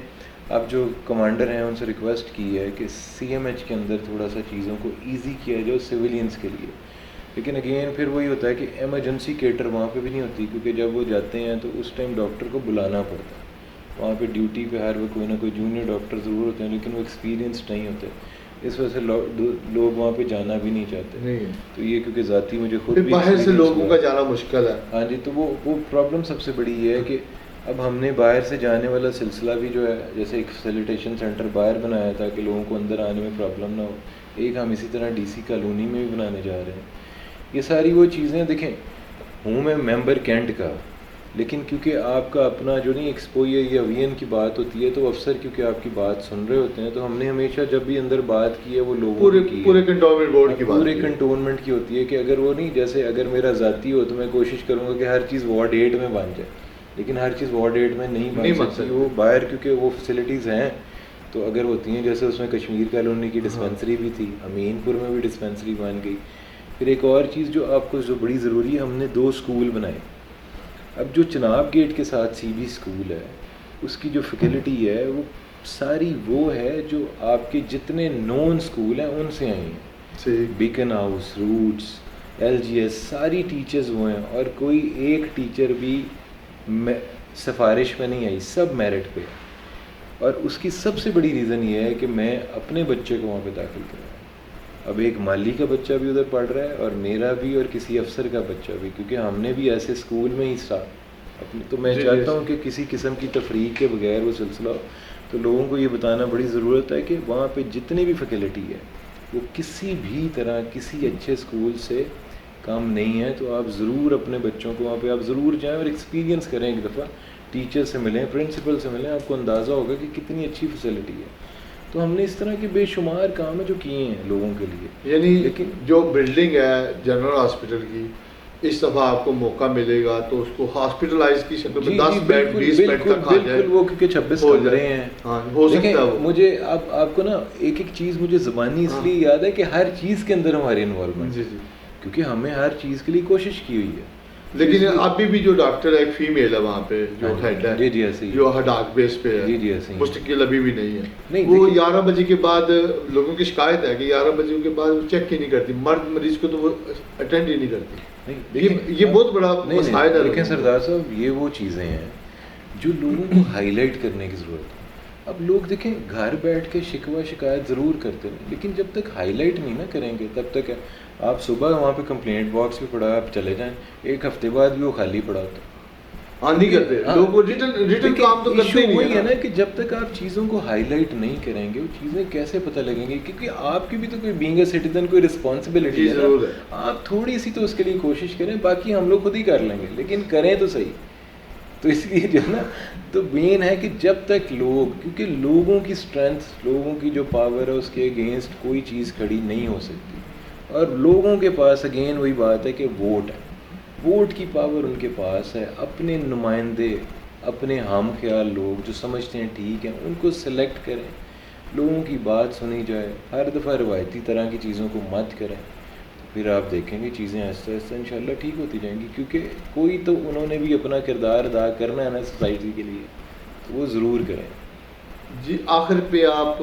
Speaker 2: اب جو کمانڈر ہیں ان سے ریکویسٹ کی ہے کہ سی ایم ایچ کے اندر تھوڑا سا چیزوں کو ایزی کیا جائے سویلینس کے لیے. لیکن اگین پھر وہی ہوتا ہے کہ ایمرجنسی کیٹر وہاں پہ بھی نہیں ہوتی، کیونکہ جب وہ جاتے ہیں تو اس ٹائم ڈاکٹر کو بلانا پڑتا ہے. وہاں پہ ڈیوٹی پہ ہر وہ کوئی نہ کوئی جونیئر ڈاکٹر ضرور ہوتے ہیں، لیکن وہ ایکسپیرینسڈ نہیں ہوتے. اس وجہ سے لوگ وہاں پہ جانا بھی نہیں چاہتے.
Speaker 1: نہیں
Speaker 2: تو یہ کیونکہ ذاتی مجھے خود
Speaker 1: پھر
Speaker 2: بھی
Speaker 1: باہر سے
Speaker 2: experience
Speaker 1: لوگوں
Speaker 2: ہوا.
Speaker 1: کا جانا مشکل ہے.
Speaker 2: ہاں جی, تو وہ پرابلم سب سے بڑی یہ ہے کہ اب ہم نے باہر سے جانے والا سلسلہ بھی جو ہے, جیسے ایک فیسیلیٹیشن سینٹر باہر بنایا تھا کہ لوگوں کو اندر آنے میں پرابلم نہ ہو, ایک ہم اسی طرح ڈی سی کالونی میں بھی بنانے جا رہے ہیں. یہ ساری وہ چیزیں دیکھیں, ہوں میں ممبر کینٹ کا, لیکن کیونکہ آپ کا اپنا جو نہیں ایکسپوئر یا وی این کی بات ہوتی ہے تو افسر کیونکہ آپ کی بات سن رہے ہوتے ہیں, تو ہم نے ہمیشہ جب بھی اندر بات کی ہے وہ لوگوں کی
Speaker 1: پورے کنٹونمنٹ بورڈ کی بات,
Speaker 2: پورے کنٹونمنٹ کی ہوتی ہے کہ اگر وہ نہیں, جیسے اگر میرا ذاتی ہو تو میں کوشش کروں گا کہ ہر چیز وارڈ 8 میں بن جائے, لیکن ہر چیز وارڈ 8 میں نہیں بن سکتی. وہ باہر کیونکہ وہ فیسلٹیز ہیں تو اگر ہوتی ہیں, جیسے اس میں کشمیر کالونی کی ڈسپینسری بھی تھی, امین پور میں بھی ڈسپینسری بن گئی. پھر ایک اور چیز جو آپ کو جو بڑی ضروری ہے, ہم نے 2 اسکول بنائے. اب جو چناب گیٹ کے ساتھ سی بی اسکول ہے اس کی جو فیکلٹی ہے وہ ساری وہ ہے جو آپ کے جتنے نون اسکول ہیں ان سے آئی ہیں. Beaconhouse, Roots, L G S, ساری ٹیچرز وہ ہیں, اور کوئی ایک ٹیچر بھی سفارش پہ نہیں آئی, سب میرٹ پہ. اور اس کی سب سے بڑی ریزن یہ ہے کہ میں اپنے بچے کو وہاں پہ داخل کرایا. اب ایک مالی کا بچہ بھی ادھر پڑھ رہا ہے اور میرا بھی اور کسی افسر کا بچہ بھی, کیونکہ ہم نے بھی ایسے اسکول میں ہی اپنے, تو میں چاہتا ہوں کہ کسی قسم کی تفریق کے بغیر وہ سلسلہ ہو. تو لوگوں کو یہ بتانا بڑی ضرورت ہے کہ وہاں پہ جتنی بھی فیکلٹی ہے وہ کسی بھی طرح کسی اچھے اسکول سے کام نہیں ہے. تو آپ ضرور اپنے بچوں کو وہاں پہ آپ ضرور جائیں اور ایکسپیرینس کریں, ایک دفعہ ٹیچر سے ملیں, پرنسپل سے ملیں, آپ کو اندازہ ہوگا کہ کتنی اچھی فیسلٹی ہے. تو ہم نے اس طرح کے بے شمار کام ہے جو کیے ہیں لوگوں کے لیے.
Speaker 1: یعنی
Speaker 2: لیکن
Speaker 1: جو بلڈنگ ہے جنرل ہاسپٹل کی, اس دفعہ آپ کو موقع ملے گا تو اس کو ہاسپٹلائز کی شکل میں 10 بیڈ 20 بیڈ تک آ جائے.
Speaker 2: بالکل, وہ کیونکہ 26 کمرے ہیں.
Speaker 1: ہاں ہو سکتا ہے. وہ
Speaker 2: مجھے اب آپ کو نا ایک چیز مجھے زبانی اس لیے یاد ہے کہ ہر چیز کے اندر ہماری انوالومنٹ, کیونکہ ہمیں ہر چیز کے لیے کوشش کی ہوئی ہے.
Speaker 1: لیکن ابھی بھی جو ڈاکٹر ہے ایک فیمیل ہے وہاں پہ جو ہیڈ ہے, جو ہڈاک بیس پہ ہے, مستقل ابھی بھی نہیں ہے. وہ 11 بجے کے بعد لوگوں کی شکایت ہے کہ 11 بجے کے بعد وہ چیک ہی نہیں کرتی, مرد مریض کو تو وہ اٹینڈ ہی نہیں کرتی. یہ بہت بڑا مسائل ہے.
Speaker 2: لیکن سردار صاحب یہ وہ چیزیں ہیں جو لوگوں کو ہائی لائٹ کرنے کی ضرورت ہے. اب لوگ دیکھیں گھر بیٹھ کے شکوہ شکایت ضرور کرتے ہیں, لیکن جب تک ہائی لائٹ نہیں نہ کریں گے تب تک آپ صبح وہاں پہ کمپلینٹ باکس بھی پڑا, آپ چلے جائیں, ایک ہفتے بعد بھی وہ خالی پڑا ہوتا.
Speaker 1: نہیں کرتے لوگ, ریٹن کام تو کرتے ہی
Speaker 2: نہیں ہے نا, کہ جب تک آپ چیزوں کو ہائی لائٹ نہیں کریں گے وہ چیزیں کیسے پتہ لگیں گی, کیونکہ آپ کی بھی تو کوئی بینگ اے سٹیزن کوئی رسپانسبلٹی ہے. آپ تھوڑی سی تو اس کے لیے کوشش کریں, باقی ہم لوگ خود ہی کر لیں گے, لیکن کریں تو صحیح. تو اس لیے جو ہے نا, تو مین ہے کہ جب تک لوگ, کیونکہ لوگوں کی اسٹرینتھ, لوگوں کی جو پاور ہے اس کے اگینسٹ کوئی چیز کھڑی نہیں ہو سکتی. اور لوگوں کے پاس اگین وہی بات ہے کہ ووٹ ہے, ووٹ کی پاور ان کے پاس ہے. اپنے نمائندے, اپنے ہم خیال لوگ جو سمجھتے ہیں ٹھیک ہیں, ان کو سلیکٹ کریں, لوگوں کی بات سنی جائے, ہر دفعہ روایتی طرح کی چیزوں کو مت کریں. پھر آپ دیکھیں گے چیزیں آہستہ آہستہ انشاءاللہ ٹھیک ہوتی جائیں گی, کیونکہ کوئی تو انہوں نے بھی اپنا کردار ادا کرنا ہے نا سوسائٹی کے لیے, تو وہ ضرور کریں.
Speaker 1: جی آخر پہ آپ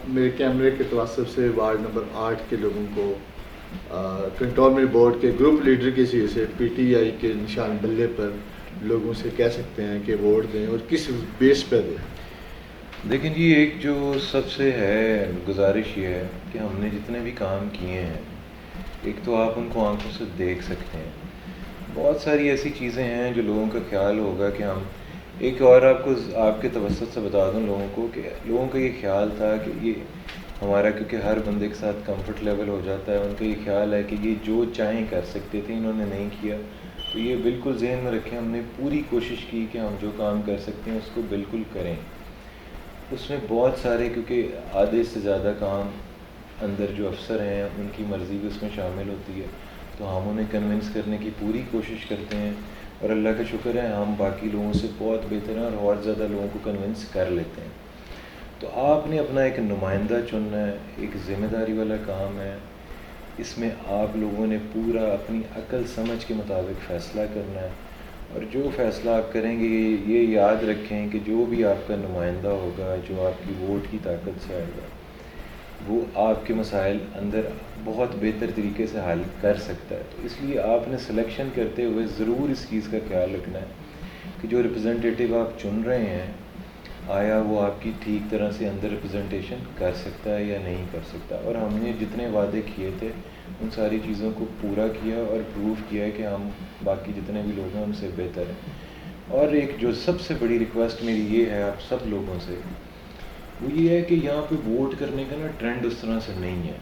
Speaker 1: میرے کیمرے کے توسط سے وارڈ نمبر 8 کے لوگوں کو کنٹونمنٹ بورڈ کے گروپ لیڈر کے حیثیت سے پی ٹی آئی کے نشان بلے پر لوگوں سے کہہ سکتے ہیں کہ ووٹ دیں, اور کس بیس پہ دیں؟
Speaker 2: دیکھیں جی, ایک جو سب سے ہے گزارش یہ ہے کہ ہم نے جتنے بھی کام کیے ہیں, ایک تو آپ ان کو آنکھوں سے دیکھ سکتے ہیں. بہت ساری ایسی چیزیں ہیں جو لوگوں کا خیال ہوگا کہ ہم, ایک اور آپ کو آپ کے توسط سے بتا دوں لوگوں کو, کہ لوگوں کا یہ خیال تھا کہ یہ ہمارا, کیونکہ ہر بندے کے ساتھ کمفرٹ لیول ہو جاتا ہے, ان کا یہ خیال ہے کہ یہ جو چاہیں کر سکتے تھے, انہوں نے نہیں کیا. تو یہ بالکل ذہن میں رکھیں, ہم نے پوری کوشش کی کہ ہم جو کام کر سکتے ہیں اس کو بالکل کریں. اس میں بہت سارے, کیونکہ آدھے سے زیادہ کام اندر جو افسر ہیں ان کی مرضی بھی اس میں شامل ہوتی ہے, تو ہم انہیں کنونس کرنے کی پوری کوشش کرتے ہیں, اور اللہ کا شکر ہے ہم باقی لوگوں سے بہت بہتر ہیں اور بہت زیادہ لوگوں کو کنونس کر لیتے ہیں. تو آپ نے اپنا ایک نمائندہ چننا ہے, ایک ذمہ داری والا کام ہے. اس میں آپ لوگوں نے پورا اپنی عقل سمجھ کے مطابق فیصلہ کرنا ہے, اور جو فیصلہ آپ کریں گے یہ یاد رکھیں کہ جو بھی آپ کا نمائندہ ہوگا, جو آپ کی ووٹ کی طاقت سے آئے گا, وہ آپ کے مسائل اندر بہت بہتر طریقے سے حل کر سکتا ہے. تو اس لیے آپ نے سلیکشن کرتے ہوئے ضرور اس چیز کا خیال رکھنا ہے کہ جو ریپرزنٹیٹیو آپ چن رہے ہیں آیا وہ آپ کی ٹھیک طرح سے انڈر ریپرزنٹیشن کر سکتا ہے یا نہیں کر سکتا. اور ہم نے جتنے وعدے کیے تھے ان ساری چیزوں کو پورا کیا اور پروف کیا ہے کہ ہم باقی جتنے بھی لوگ ہیں ان سے بہتر ہیں. اور ایک جو سب سے بڑی ریکویسٹ میری یہ ہے آپ سب لوگوں سے, وہ یہ ہے کہ یہاں پہ ووٹ کرنے کا نا ٹرینڈ اس طرح سے نہیں ہے.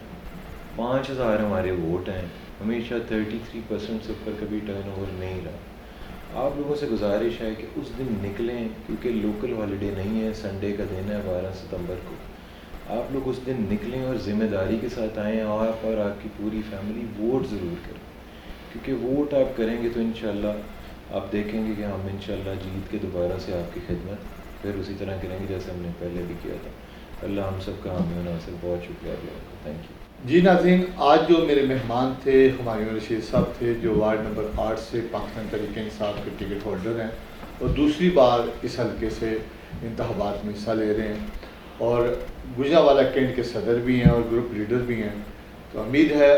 Speaker 2: 5000 ہمارے ووٹ ہیں, ہمیشہ 33% سے اوپر کبھی ٹرن اوور نہیں رہا. آپ لوگوں سے گزارش ہے کہ اس دن نکلیں, کیونکہ لوکل ہالیڈے نہیں ہے, سنڈے کا دن ہے 12 ستمبر کو. آپ لوگ اس دن نکلیں اور ذمہ داری کے ساتھ آئیں, آپ اور آپ کی پوری فیملی ووٹ ضرور کریں, کیونکہ ووٹ آپ کریں گے تو انشاءاللہ آپ دیکھیں گے کہ ہم انشاءاللہ جیت کے دوبارہ سے آپ کی خدمت پھر اسی طرح کریں گے جیسے ہم نے پہلے بھی کیا تھا. اللہ ہم سب کا حامی و ناصر. بہت شکریہ آپ لوگوں کا. Thank you.
Speaker 1: جی ناظرین, آج جو میرے مہمان تھے ہمایوں رشید صاحب تھے, جو وارڈ نمبر 8 سے پاکستان تحریک انصاف کے ٹکٹ ہولڈر ہیں اور دوسری بار اس حلقے سے انتخابات میں حصہ لے رہے ہیں, اور گجرانوالہ کینٹ کے صدر بھی ہیں اور گروپ لیڈر بھی ہیں. تو امید ہے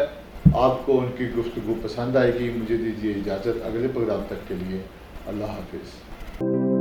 Speaker 1: آپ کو ان کی گفتگو پسند آئے گی. مجھے دیجیے اجازت, اگلے پروگرام تک کے لیے اللہ حافظ.